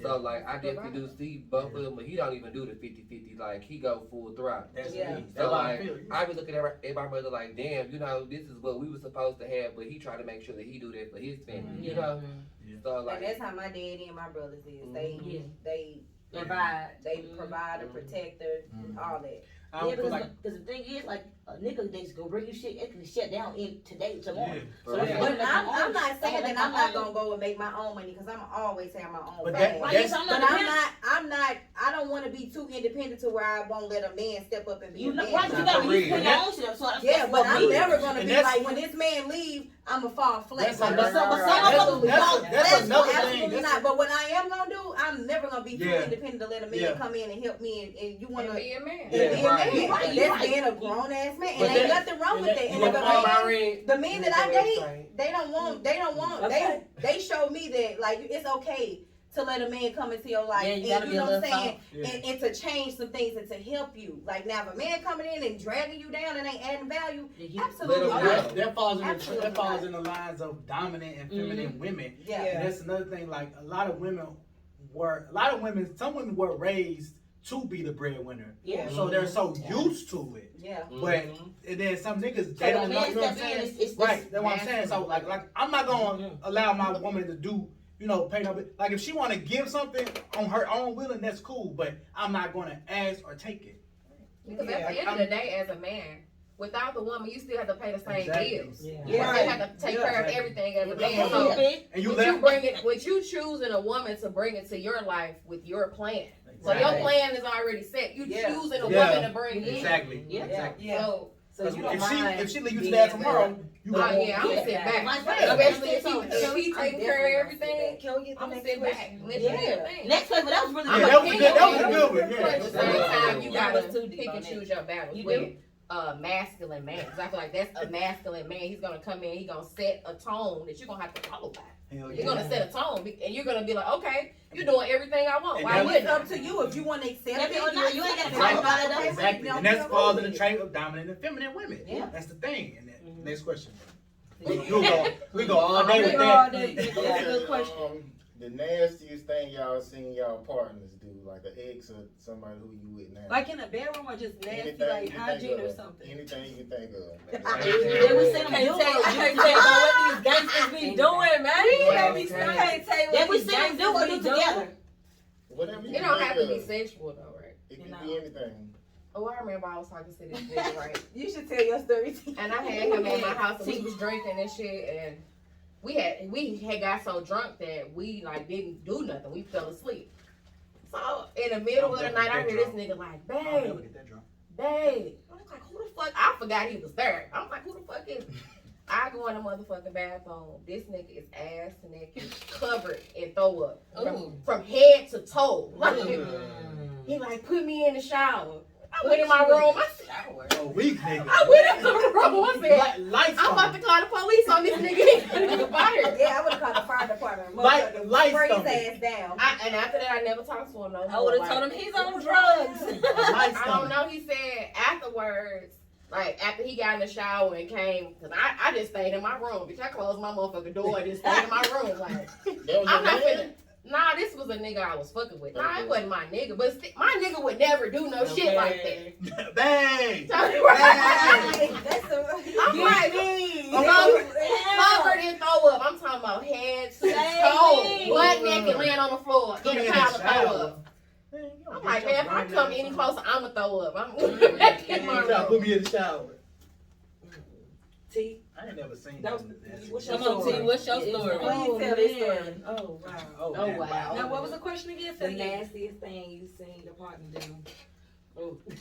So like I definitely do see both of them, but he don't even do the 50-50. Like he go full throttle. So like I be looking at my brother like, damn, you know, this is what we were supposed to have, but he try to make sure that he do that for his family, you know. So like and that's how my daddy and my brothers is. They provide, and protect her, all that. Because the thing is, like, a nigga that's gonna bring you shit, it can shut down in today, tomorrow. Yeah. So but I'm not saying that I'm not gonna go and make my own money because I'm always have my own bag. I don't want to be too independent to where I won't let a man step up and be a man. Right, you gotta put your own shit up. So but I'm never gonna be like when this man leave, I'ma fall flat. That's another thing. But what I am gonna do, I'm never gonna be too independent to let a man come in and help me and you wanna be a man. That's being a grown ass man. And ain't nothing wrong with that. And the men that I date, they show me that like it's okay to let a man come into your life and you know what I'm saying, and to change some things and to help you. Like now, if a man coming in and dragging you down and ain't adding value, absolutely not. That falls in the lines of dominant and feminine women. Yeah, and that's another thing. Like some women were raised to be the breadwinner. Yeah. So they're so used to it. Yeah. But and then some niggas they don't know. You know what I'm saying? Right. That's what I'm saying. So like I'm not gonna allow my woman to do. You know, pay no. Like if she want to give something on her own willing, that's cool. But I'm not gonna ask or take it. Because at the end of the day, as a man, without the woman, you still have to pay the same bills. Yeah. You still have to take care of everything as a man. So with you choosing a woman to bring it to your life with your plan. So your plan is already set. You choosing a woman to bring in. Exactly. Yeah. Exactly. Yeah. So you if she leave you today tomorrow, you gonna I'm gonna sit back. Especially if he taking care of everything, I'm gonna sit back. Next place, but that was really good. That was a good one. But at the same time, you gotta pick and choose your battles with masculine man. Because I feel like that's a masculine man. He's gonna come in, he's gonna set a tone that you're gonna have to follow by. Hell You're gonna set a tone, and you're gonna be like, okay, you're doing everything I want. And Why that- wouldn't It's I? up to you if you want to accept If it you or not. You ain't got to Right. talk about it. Though. Exactly. Don't And that's feel falls good. in the trait of dominant and feminine women. Yeah. That's the thing. And then, Mhm. next question. We go all day with We go that. all day. That's a good question. The nastiest thing y'all seen y'all partners do, like an ex or somebody who you with now. Like in a bedroom or just nasty, Anything like you can hygiene think or of. something. Anything you can think of. Then we seen them I do can't it. tell you what these gangsters be doing, man. I can't tell you Then what we these seen them do gangsters it be together. Whatever you It can don't think have to of. be sexual though, right? It can No. be anything. Oh, I remember I was talking to this nigga, right? You should tell your story. And I had him in my house and we was drinking and shit, and we had got so drunk that we like didn't do nothing. We fell asleep. So in the middle of the night, I hear this nigga like, I'll never babe, get that drunk. babe. I was like, who the fuck? I forgot he was there. I was like, who the fuck is? I go in the motherfucking bathroom. This nigga is ass naked, covered in throw up from head to toe. He like put me in the shower. I went in my room. I said, Oh, weak nigga. I went in the room. I said, Lights I'm about to call the police on this nigga. Nigga fired. Yeah, I would have called the fire department. Lights Spray his coming. ass down. And after that, I never talked to him no more. I would have Like, told him he's on drugs. I don't know. He said afterwards, like after he got in the shower and came, cause I just stayed in my room. Bitch, I closed my motherfucking door and just stayed in my room. Like That was I'm your not man? finna. Nah, this was a nigga I was fucking with. Nah, it wasn't my nigga, but my nigga would never do no shit like that. Bang! That's I'm like, covered in throw up. I'm talking about head to toe, butt naked, laying on the floor in a pile of throw up. I'm like, man, if I come any closer, I'ma throw up. I'm back in my room. Put me in the shower. T. I ain't never seen That that. was- what's your Come on, story? T, what's your story? Why you tell this story? Oh wow. Oh, Oh, damn. wow. Now what was the question again? The Say again. nastiest thing you seen your partner do.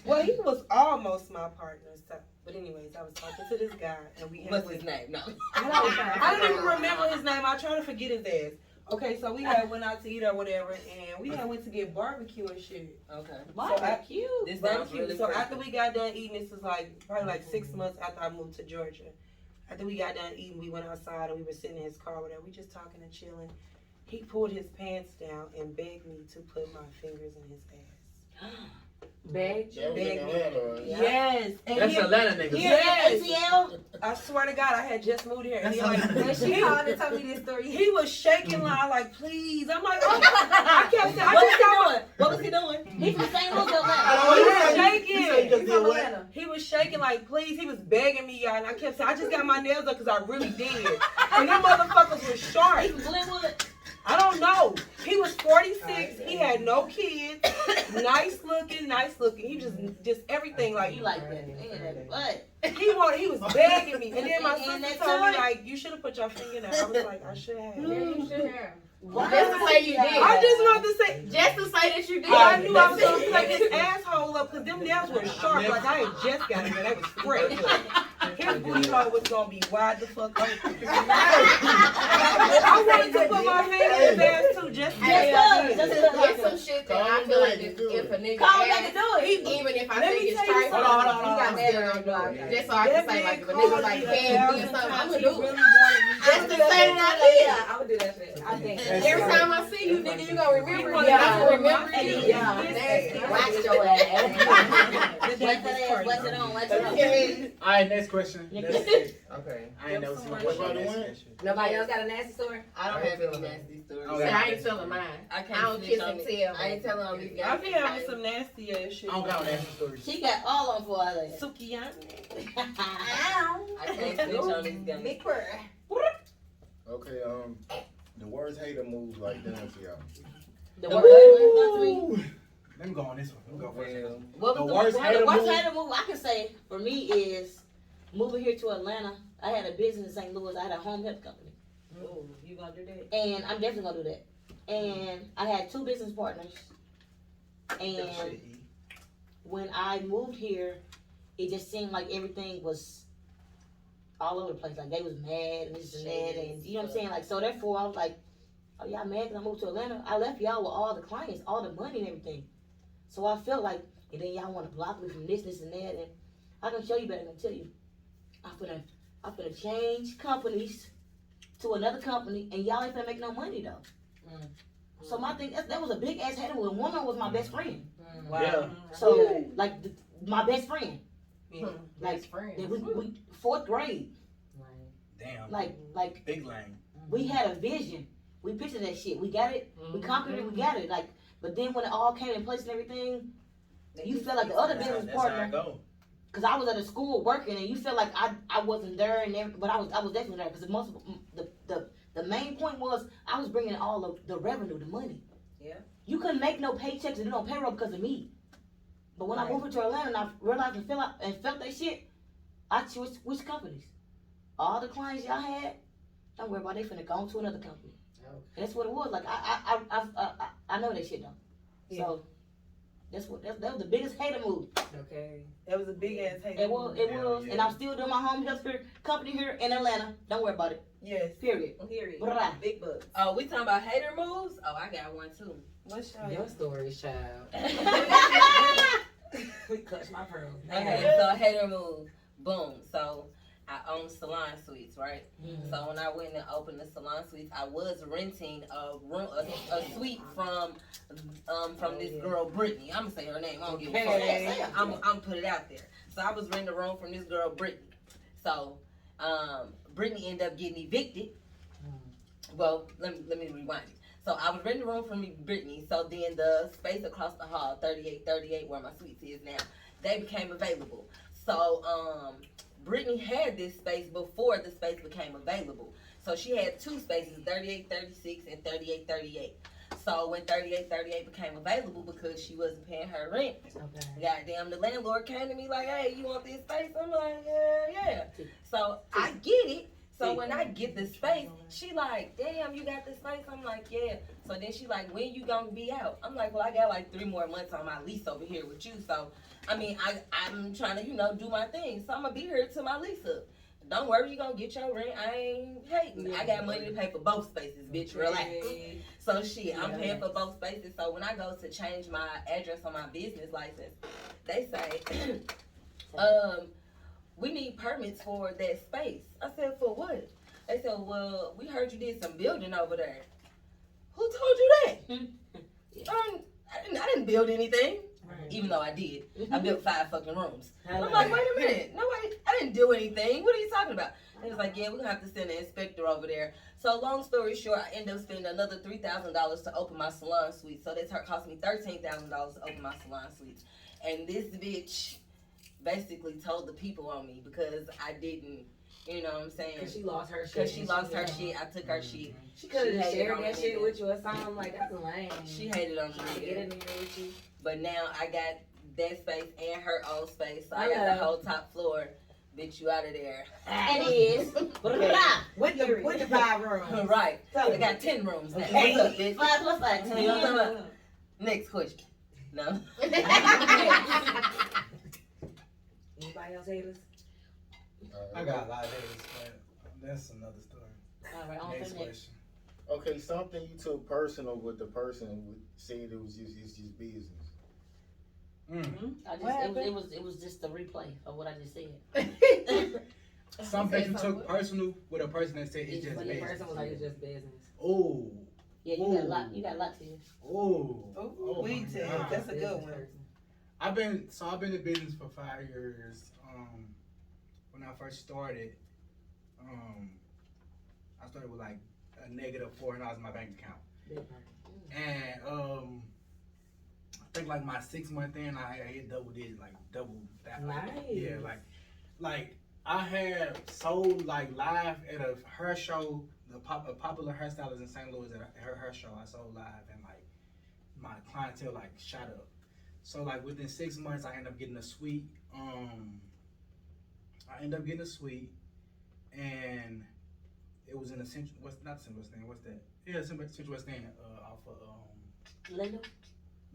Well, he was almost my partner. So, but anyways, I was talking to this guy, and we had. What's his name? No. I don't even remember his name. I try to forget his ass. Okay, so we had went out to eat or whatever, and we had went to get barbecue and shit. Okay. Barbecue. This sounds Barbecue. really So freaky. after we got done eating, this was like probably like 6 months after I moved to Georgia. After we got done eating, we went outside and we were sitting in his car, whatever. We just talking and chilling. He pulled his pants down and begged me to put my fingers in his ass. Begged That was in Big Atlanta. Yes. And That's he- Atlanta niggas. Yes. ATL. I swear to God, I had just moved here. And That's he like, Atlanta. She called and told me this story. he was shaking like, please. I'm like, oh. I kept saying, I What was just he got doing? What was he doing? He from St. Louis, He was Atlanta. shaking. He was shaking like, please. He was begging me, y'all. And I kept saying, I just got my nails up because I really did. And them motherfuckers was sharp. He from Glenwood. I don't know. He was 46. He had no kids. Nice looking. He just everything like You like that? Man, what? he was begging me. And then my And sister that told me time? like, you should have put your finger in there. I was like, I should have. Yeah, you should have. Why? Just to say you did. I just wanted to say. Just to say that you did. I knew I was gonna plug his asshole up because them nails were sharp. Like I had just got in there. They was fresh. His booty hole was gonna be wide the fuck open. I wanted to put my finger in his ass too, just It's some shit that I feel like if a nigga Call him back asks, and do it. even if I Let think me it's tell you trifling, something. Hold on. I'm still gonna do it. Just so I can say like if a nigga like yeah, me or something, I'm gonna do it. Just to say that I did. Yeah, I would do that shit. I think. Every time I see you, nigga, you gonna remember me. I'm gonna remember you. Yeah. Nasty. Wax your ass. Wax that ass. Wax it on. Wax it on. Okay. All right, next question. Okay. I ain't never seen What about the one? Nobody else got a nasty story? I don't have any nasty stories. Oh, See, I ain't telling mine. I I can't don't snitch kiss on and me. tell. I ain't telling on these guys. I be having some nasty ass shit. I don't got no nasty stories. She got all on for her. Sukiyaki. I can't snitch on these guys. Big prayer. Okay, the worst hater moves like done to y'all. The worst. Let me go on this one. Let me go first. What The was worst the hater worst move? hater move I can say for me is moving here to Atlanta. I had a business in St. Louis. I had a home health company. Oh, you gonna do that? And I'm definitely gonna do that. And I had 2 business partners. And when I moved here, it just seemed like everything was all over the place. Like they was mad and this and that, and you know what I'm saying? Like so therefore I was like, oh y'all mad because I moved to Atlanta? I left y'all with all the clients, all the money and everything. So I felt like, and then y'all want to block me from this and that, and I can show you better than tell you. I'm gonna change companies to another company, and y'all ain't finna make no money though. So my thing, that was a big ass headache. When woman was my best friend. Wow. Yeah. So like my best friend. Yeah. Like friends. we 4th grade. Damn. Like Big lane. we had a vision. We pictured that shit. We got it. We conquered it. We got it. Like, but then when it all came in place and everything, you felt like the other business That's how I partner. go. Cause I was at a school working, and you felt like I wasn't there, and but I was definitely there. Cause the main point was I was bringing all of the revenue, the money. Yeah. You couldn't make no paychecks and do no payroll because of me. But when I moved to Atlanta and I realized and felt that shit, I switched companies. All the clients y'all had, don't worry about it, they finna go on to another company. And that's what it was. Like I know that shit though. Yeah. So that was the biggest hater move. Okay. That was a big ass hate. It was, Yeah. and I'm still doing my home health care company here in Atlanta. Don't worry about it. Yes. Period. Period. Blah. Big bucks. Oh, we talking about hater moves? Oh, I got one too. What's Your story, child. Clutch my pearls. Okay, so hater move. Boom. So I own salon suites, right? Mm-hmm. So when I went and opened the salon suites, I was renting a suite from this girl Brittany. I'm gonna say her name. I don't give a fuck. I'm gonna put it out there. So I was renting a room from this girl Brittany. So Brittany ended up getting evicted. Well, let me rewind it. So I was renting a room from Brittany. So then the space across the hall, 3838, where my suites is now, they became available. So Brittany had this space before the space became available. So she had 2 spaces, 3836 and 3838. So when 3838 became available, because she wasn't paying her rent, goddamn, the landlord came to me like, hey, you want this space? I'm like, yeah. So I get it. So when I get the space, she like, damn, you got the space? I'm like, yeah. So then she like, when you gonna be out? I'm like, well, I got like 3 more months on my lease over here with you. So, I mean, I'm trying to, do my thing. So I'm gonna be here till my lease up. Don't worry, you gonna get your rent. I ain't hating. I got money to pay for both spaces, bitch. Relax. So shit, I'm paying for both spaces. So when I go to change my address on my business license, they say, we need permits for that space. I said, for what? They said, well, we heard you did some building over there. Who told you that? I didn't build anything. Even though I did. I built 5 fucking rooms. I'm like, wait a minute. No, wait, I didn't do anything. What are you talking about? They was like, yeah, we're going to have to send an inspector over there. So long story short, I ended up spending another $3,000 to open my salon suite. So that cost me $13,000 to open my salon suite. And this bitch basically told the people on me because I didn't, you know what I'm saying? Because she lost her shit. Because she lost her shit. I took her shit. She could have hated shared on that me. shit with you or something. Like, that's lame. She hated on me. Get in there with you. But now I got that space and her own space. So I got the whole top floor. Bitch, you out of there. And it is. With the 5 rooms. Right. I got 10 rooms now. What's up, bitch? 5 plus 5. You know what I'm talking about? Next question. No. Anybody else haters? I got a lot of haters, but that's another story. All right, on Next to the next. question. Okay, something you took personal, but the person said it's just business. It was just a replay of what I just said. Something you took personal with a person that said it's just When the business. person was like, it's just business. Oh. Yeah, you got a lot. You got a lot to you. Oh. We my tell. God. That's a good one. I've been in business for 5 years. When I first started, I started with like a negative $400 in my bank account, and I think like my 6-month in, I hit double digits, like double that. Nice. Yeah, like I had sold like live at a hair show, a popular hairstylist in St. Louis at her hair show. I sold live, and like my clientele like shot up. So like within 6 months, I ended up getting a suite. And it was in the central. Not Central West End? What's that? Yeah, Central West End. Off of Lindell?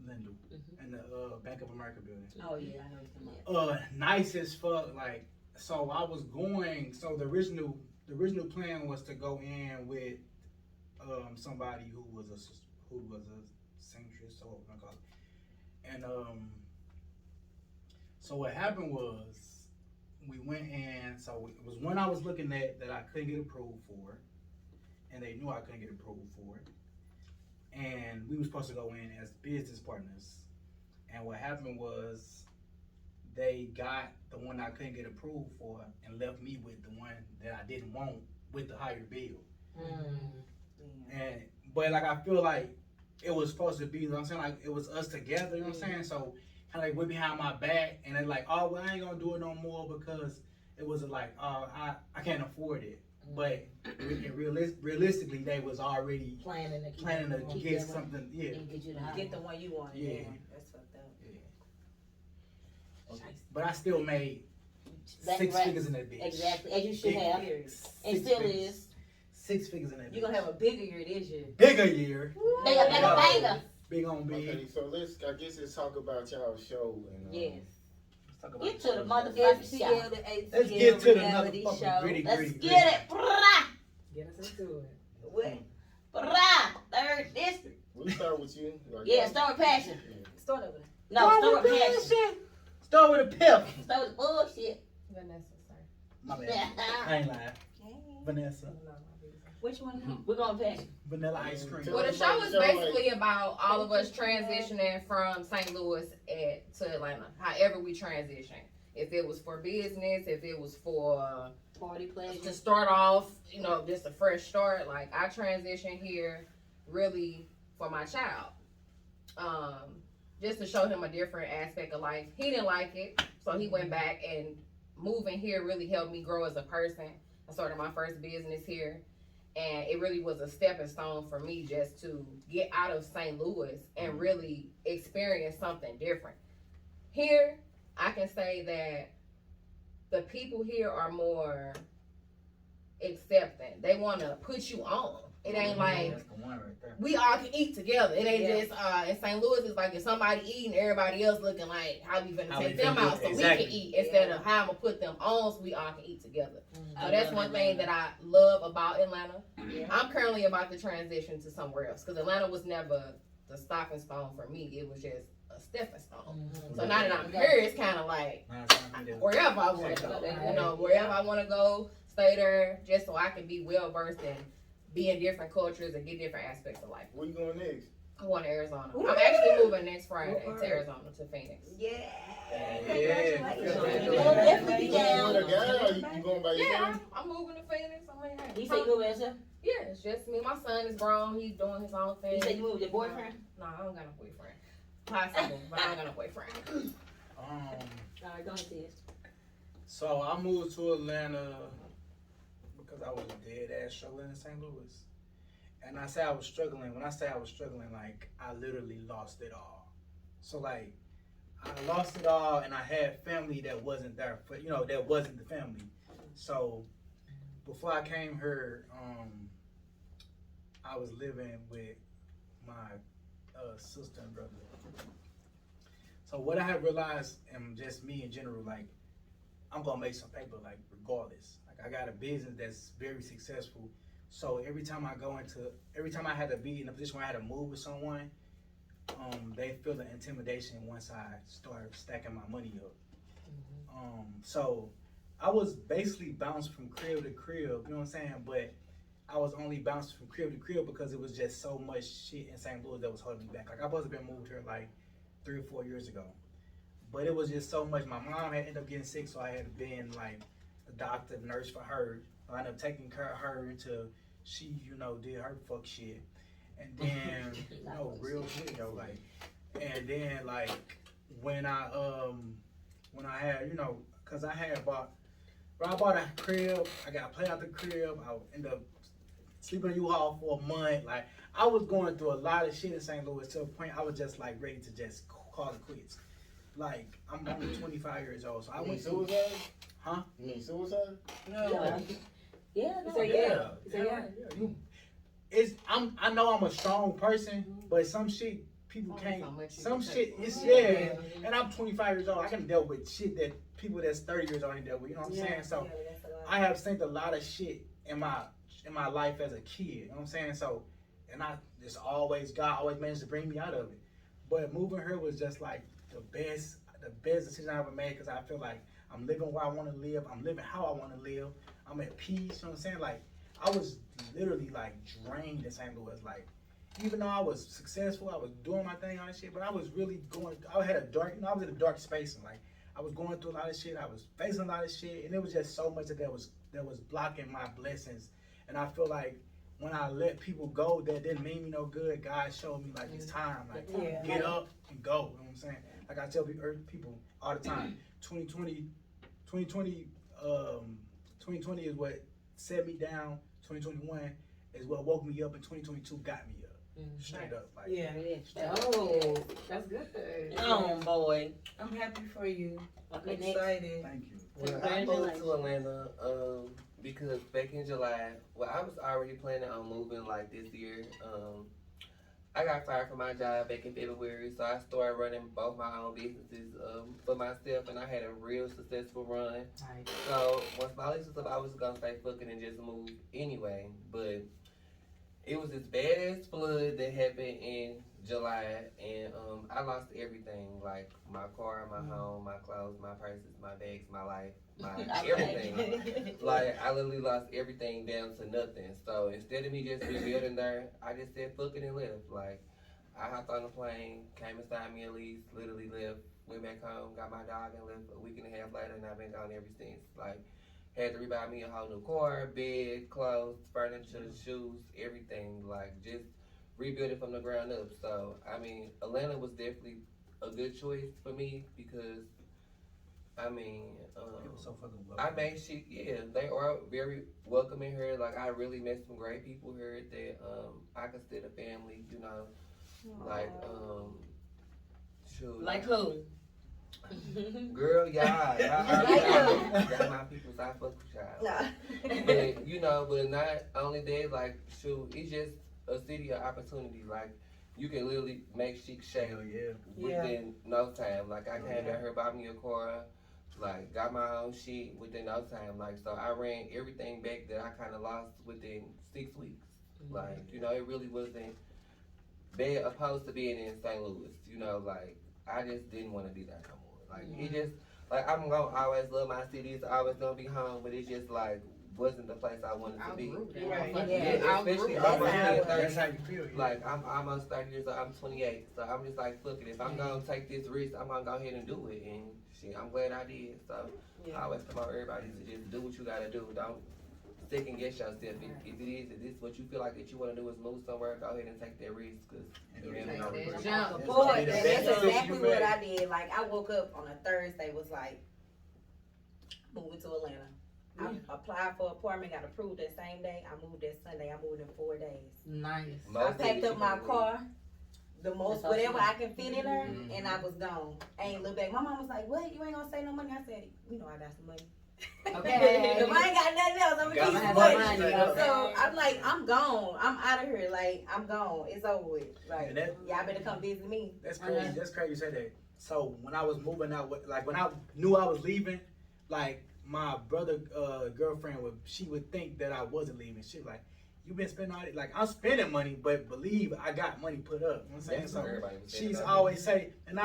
Lindell, and the Bank of America building. Oh yeah, I know what you're talking about. Nice as fuck. Like, so I was going. So the original plan was to go in with somebody who was a seamstress, so what I call it. And so what happened was we went in. So it was one I was looking at that I couldn't get approved for. and they knew I couldn't get approved for it. And we were supposed to go in as business partners. And what happened was they got the one I couldn't get approved for and left me with the one that I didn't want with the higher bill. But like I feel like it was supposed to be, you know what I'm saying? Like it was us together, you know what I'm saying? So kind of like went behind my back and they're like, oh, well, I ain't gonna do it no more because it was like, I can't afford it. But realistically, they was already planning to get something, Get the one you wanted. Yeah. That's fucked up. Yeah. But I still made six figures in that bitch. Exactly, as you should have. And still is. 6 figures in that bitch. You're gonna have a bigger year this year. Bigger year. Bigger. Big on big. Okay, so let's talk about y'all's show. And, Yes. Get to the motherfucking show. STL, the ATL Let's get to the reality motherfucking show. gritty. Let's get it. Brah. Get us into it. What? Brah. Third district. we'll start with you. Like, Yeah, start with passion. Start over there. No, start with passion. Start with a pep. Start with bullshit. Vanessa, sorry. My bad. I ain't lying. Vanessa. Which one? We're going passion. Vanilla ice cream. Well, the show is basically about all of us transitioning from St. Louis to Atlanta. However we transition. If it was for business, if it was for Party pleasure. to start off, just a fresh start. Like I transitioned here really for my child. Just to show him a different aspect of life. He didn't like it, so he went back, and moving here really helped me grow as a person. I started my first business here. And it really was a stepping stone for me just to get out of St. Louis and really experience something different. Here, I can say that the people here are more accepting. They want to put you on. It ain't like That's the one right there. we all can eat together. It ain't just in St. Louis. It's like if somebody eating, everybody else looking like how we gonna take them out so we can eat instead of how I'm gonna put them on so we all can eat together. So that's one thing that I love about Atlanta. I'm currently about to transition to somewhere else because Atlanta was never the stopping stone for me. It was just a stepping stone. So now that I'm here, it's kind of like wherever I want to go. Wherever I want to go, stay there just so I can be well versed in be in different cultures and get different aspects of life. Where you going next? I'm going to Arizona. I'm actually moving next Friday to Arizona, to Phoenix. Yeah. Congratulations. We'll definitely be down. You going by Yeah, yourself? I'm moving to Phoenix. I mean, He said you moving yourself? yeah, it's just me. My son is grown. He's doing his own thing. He said you moved with your boyfriend? No, I don't got no boyfriend. Possible, but I don't got no boyfriend. Alright, go ahead, sis. So I moved to Atlanta because I was dead ass struggling in St. Louis. And I say I was struggling. When I say I was struggling, like I literally lost it all. So like I lost it all, and I had family that wasn't there for that wasn't the family. So before I came here, I was living with my sister and brother. So what I had realized, and just me in general, like I'm gonna make some paper, like regardless. Like I got a business that's very successful. So every time I had to be in a position where I had to move with someone, they feel the intimidation once I start stacking my money up. So I was basically bounced from crib to crib, you know what I'm saying? But I was only bounced from crib to crib because it was just so much shit in St. Louis that was holding me back. Like I supposed to have been moved here like 3 or 4 years ago. But it was just so much. My mom had ended up getting sick, so I had been like a doctor, nurse for her. I ended up taking care of her until she, did her fuck shit. And then, real shit though, like, and then like when I had, cause I bought a crib, I got play out the crib, I ended up sleeping in U-Haul for a month. Like I was going through a lot of shit in St. Louis to a point I was just like ready to just call it quits. Like I'm only 25 years old, so I went through. Suicide? Huh? You mean suicide? No. Yeah, no. I know I'm a strong person, but some shit people can't. Some shit is and I'm 25 years old. I can deal with shit that people that's 30 years old ain't dealt with. You know what I'm saying? So I have seen a lot of shit in my life as a kid. You know what I'm saying? So, and I just God always managed to bring me out of it. But moving here was just like the best decision I ever made because I feel like I'm living where I want to live. I'm living how I want to live. I'm at peace. You know what I'm saying? Like I was literally like drained in St. Louis. Like, even though I was successful, I was doing my thing on that shit, but I was really I had a dark, I was in a dark space, and like, I was going through a lot of shit, I was facing a lot of shit, and it was just so much that was blocking my blessings. And I feel like when I let people go that didn't mean me no good, God showed me like it's time, like get up and go. You know what I'm saying? Like I tell people all the time, 2020 is what set me down. 2021 is what woke me up, and 2022 got me up. Straight up, like Oh, that's good. Oh boy, I'm happy for you. I'm Okay, excited. thank you. Well, I moved to Atlanta because back in July, I was already planning on moving like this year. I got fired from my job back in February, so I started running both my own businesses for myself, and I had a real successful run. Right. So once my lease was up, I was gonna stay fucking and just move anyway. But it was this badass flood that happened in July, and I lost everything, like my car, my home, my clothes, my purses, my bags, my life, my everything. Like, I literally lost everything down to nothing. So instead of me just rebuilding there, I just said fuck it and left. Like, I hopped on the plane, came and signed me a lease, literally left, went back home, got my dog, and left a week and a half later, and I've been gone ever since. Like, had to rebuy me a whole new car, bed, clothes, furniture, shoes, everything. Like, just rebuild it from the ground up. So, I mean, Atlanta was definitely a good choice for me because, I mean, People so fucking I welcome. made shit, yeah, they are very welcoming here. Like, I really met some great people here that I consider family, you know. Like, shoot. Like who? Girl, y'all got my people, so I fuck with y'all. But, you know, but not only that, like, shoot, it's just a city of opportunity. Like, you can literally make shit shake Hell yeah. within no time. Like, I came down here, bought me a car, like, got my own shit within no time. Like, so I ran everything back that I kind of lost within 6 weeks. Like, you know, it really wasn't bad opposed to being in St. Louis. You know, like, I just didn't want to be there no more. Like, it just, like, I'm gonna always love my city. It's always gonna be home, but it's just, like, wasn't the place I wanted to be. Right. Yeah, especially I'm That's how you feel. Yeah. like, I'm almost 30 years old, I'm 28, so I'm just like, fuck it, if I'm gonna take this risk, I'm gonna go ahead and do it, and shit, I'm glad I did, so I always promote everybody to just do what you gotta do, don't second guess yourself, if this what you feel like that you wanna do is move somewhere, go ahead and take that risk, cause you never know. Boy, that's exactly what I did. Like, I woke up on a Thursday, was like, moving to Atlanta. I applied for an apartment, got approved that same day. I moved that Sunday. I moved in 4 days. Nice. I packed up my car, the most, whatever I can fit in her, and I was gone. I ain't look back. My mom was like, what? You ain't gonna save no money? I said, you know I got some money. Okay. If I ain't got nothing else, I'm gonna keep some money. So I'm like, I'm gone. I'm out of here. Like, I'm gone. It's over with. Like, y'all better come visit me. That's crazy. That's crazy you say that. So when I was moving out, like when I knew I was leaving, like my brother girlfriend would think that I wasn't leaving. She was like, you been spending all that, like I'm spending money, but believe I got money put up. You know what I'm saying? So she's always say, and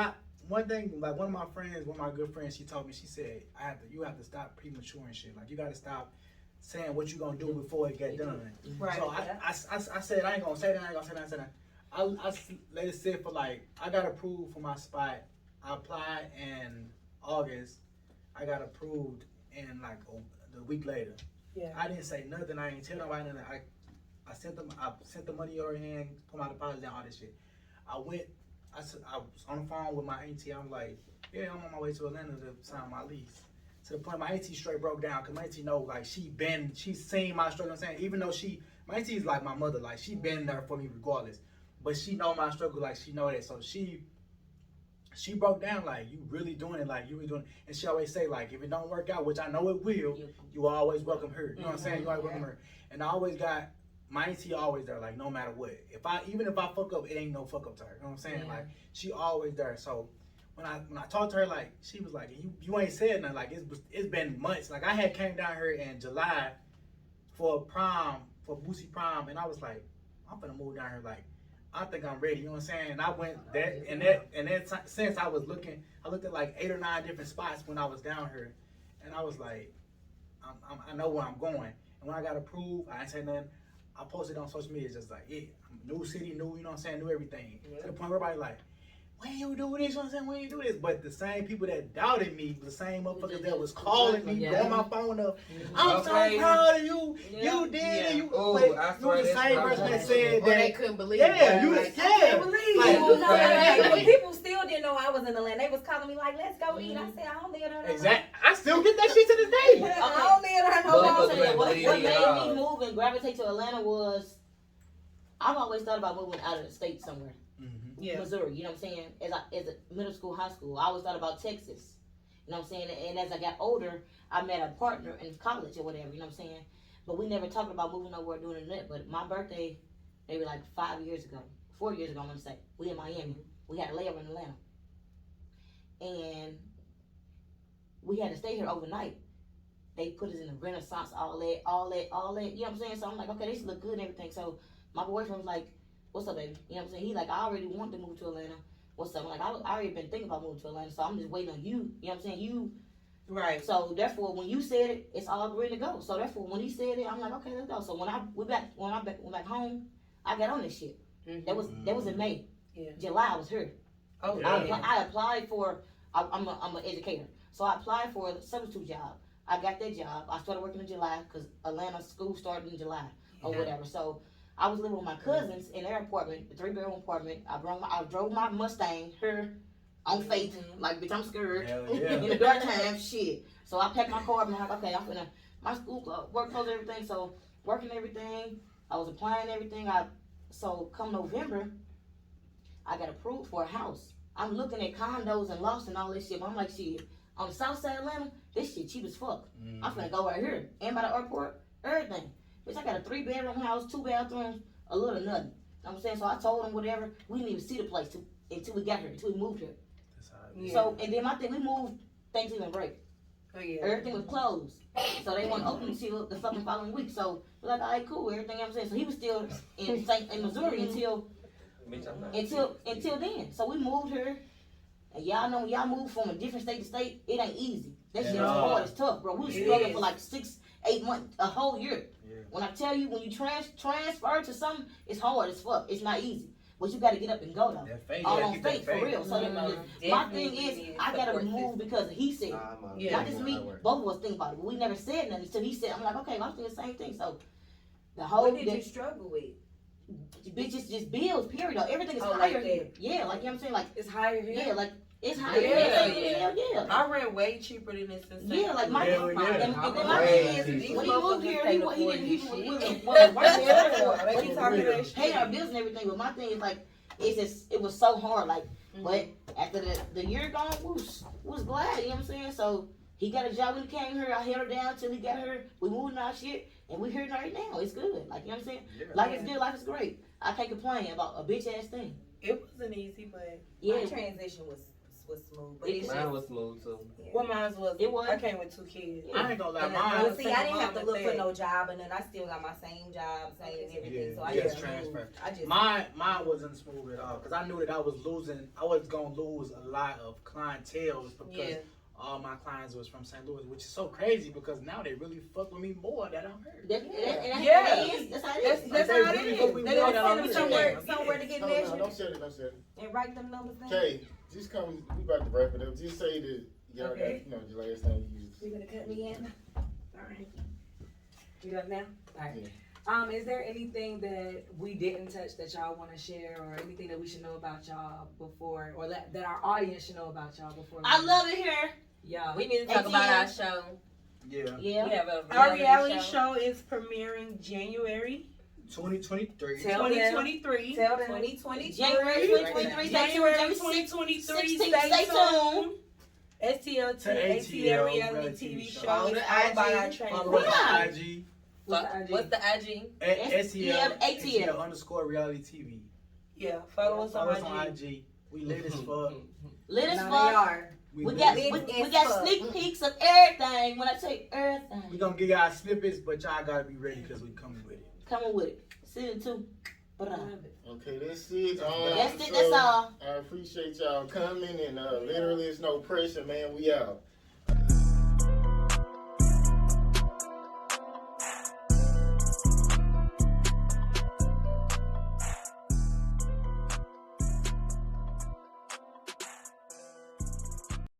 one thing, like one of my good friends, she told me, she said, you have to stop premature and shit. Like you gotta stop saying what you gonna do before it get done. Right. So I said I ain't gonna say that, I let it sit for like, I got approved for my spot. I applied in August. I got approved in like the week later. Yeah. I didn't say nothing. I ain't tell nobody nothing. I sent the money over hand, put my deposit down, all this shit. I was on the phone with my auntie. I'm like, yeah, I'm on my way to Atlanta to sign my lease. To the point my auntie straight broke down, cause my auntie know, like she's seen my struggle. I'm saying, even though my auntie is like my mother, like she been there for me regardless. But she know my struggle, like she know that. So she broke down, like, you really doing it, like, you really doing it. And she always say, like, if it don't work out, which I know it will, you always welcome her. You know what I'm saying? You always welcome her. And I always got, my auntie always there, like, no matter what. Even if I fuck up, it ain't no fuck up to her. You know what I'm saying? Like, she always there. So, when I talked to her, like, she was like, you ain't said nothing. Like, it's been months. Like, I had came down here in July for Boosie prom, and I was like, I'm finna move down here, like, I think I'm ready, you know what I'm saying? And I went since I looked at like 8 or 9 different spots when I was down here, and I was like, I know where I'm going. And when I got approved, I ain't say nothing. I posted on social media just like, yeah, new city, new, you know what I'm saying, new everything. To the point where everybody like, when you do this, you know what I'm saying, when you do this. But the same people that doubted me, the same motherfuckers that was calling me, blowing my phone up, I'm so proud of you, you did it, you, but you was the same person that said Or they that, couldn't believe yeah, it. you Like, just, yeah. But people still didn't know I was in Atlanta. They was calling me like, let's go eat. I said, I don't live there. Exactly. I still get that shit to this day. I don't live there no But- more. but- What believe made me, me move and gravitate to Atlanta was I've always thought about moving out of the state somewhere. Missouri, you know what I'm saying? As a middle school, high school, I always thought about Texas. You know what I'm saying? And as I got older, I met a partner in college or whatever, you know what I'm saying? But we never talked about moving nowhere doing that. But my birthday, maybe like 4 years ago, I'm gonna say, we in Miami. We had a layover in Atlanta. And we had to stay here overnight. They put us in the Renaissance, all that, you know what I'm saying? So I'm like, okay, this look good and everything. So my boyfriend was like, what's up, baby? You know what I'm saying? He like, I already wanted to move to Atlanta. What's up? I'm like, I already been thinking about moving to Atlanta, so I'm just waiting on you. You know what I'm saying? You. Right. So therefore, when you said it, it's all ready to go. So therefore, when he said it, I'm like, okay, let's go. So when I went back home, I got on this shit. That was in May. Yeah. July, I was here. Oh, I applied for. I'm an educator, so I applied for a substitute job. I got that job. I started working in July because Atlanta school started in July or whatever. So I was living with my cousins in their apartment, a 3-bedroom apartment. I drove my Mustang here on faith, like bitch, I'm scared. In the dark time, shit. So I packed my car up and I'm like, okay, I'm finna my school work clothes, everything. So working everything, I was applying everything. So come November, I got approved for a house. I'm looking at condos and lofts and all this shit. But I'm like, shit, on the south side of Atlanta, this shit cheap as fuck. I'm finna go right here. And by the airport, everything. Bitch, I got a 3-bedroom house, 2 bathrooms, a little nothing. You know what I'm saying? So I told them whatever. We didn't even see the place until we got here, until we moved here. So, and then my thing, we moved Thanksgiving break. Oh, yeah. Everything was closed. So they wouldn't open until the fucking following week. So we're like, all right, cool, everything, you know what I'm saying? So he was still in Missouri until then. So we moved here. And y'all know when y'all move from a different state to state, it ain't easy. That shit is hard, it's tough, bro. We was struggling for like 6-8 months, a whole year. When I tell you, when you transfer to something, it's hard as fuck. It's not easy. But you gotta get up and go though. All on faith, for real. So my thing is, I gotta move because he said, not just me, both of us think about it. But we never said nothing until he said, I'm like, okay, I'm thinking the same thing. So the whole What did you struggle with? Bitches just bills, period. Everything is Oh, higher. like that. Yeah, like you know what I'm saying? Like It's higher here? yeah, like it's higher. Yeah. I rent way cheaper than this. Yeah, like my Hell and yeah. then my thing is when he moved here, he didn't pay our bills and everything. But my thing is like, it was so hard. Like, but after the year gone, we was glad. You know what I'm saying? So he got a job when he came here. I held her down till he got her. We moved our shit, and we here right now. It's good. Like you know what I'm saying? Life is good. Life is great. I can't complain about a bitch ass thing. It wasn't easy, but My transition was smooth. But it's Mine was smooth too. well, mine was. It was. I came with 2 kids. I ain't gonna lie, And mine. But see, I didn't have to look for no job, and then I still got my same job, same everything. So I just just transfer. moved. I just Mine wasn't smooth at all because I knew that I was gonna lose a lot of clientele because all my clients was from St. Louis, which is so crazy because now they really fuck with me more that I'm here. That's how it is. That's how it is. They don't send them somewhere to get No, measured don't say it, don't say it. and write them numbers down. Okay, just come, we about to wrap it up. Just say that y'all Okay. got, the last thing you used. You're gonna cut me in? Alright. You done now? Alright. Yeah. Is there anything that we didn't touch that y'all wanna share or anything that we should know about y'all before, or that our audience should know about y'all before? I love it here. y'all. We need to talk about our show. Yeah. We Yeah. have a Our reality show is premiering January 2023. Tell them. 2023. Tell them. 2020. January 2023. January January 2023. 16th. Stay Stay tuned. tuned. STL To ATL Reality TV show. Follow It's the all about IG. our training. Follow us on IG. What's the IG? STL ATL. _ reality TV. Yeah, follow us Follow us on on IG. IG. We lit as fuck. Lit as Now they fuck. are. We lit got as fuck. we got sneak peeks of everything. When I say everything, We gonna give y'all snippets, but y'all gotta be ready because we coming with it. coming with it. Season 2. Okay, that's it. That's it. So, That's all. I appreciate y'all coming, and literally, it's no pressure, man. We out.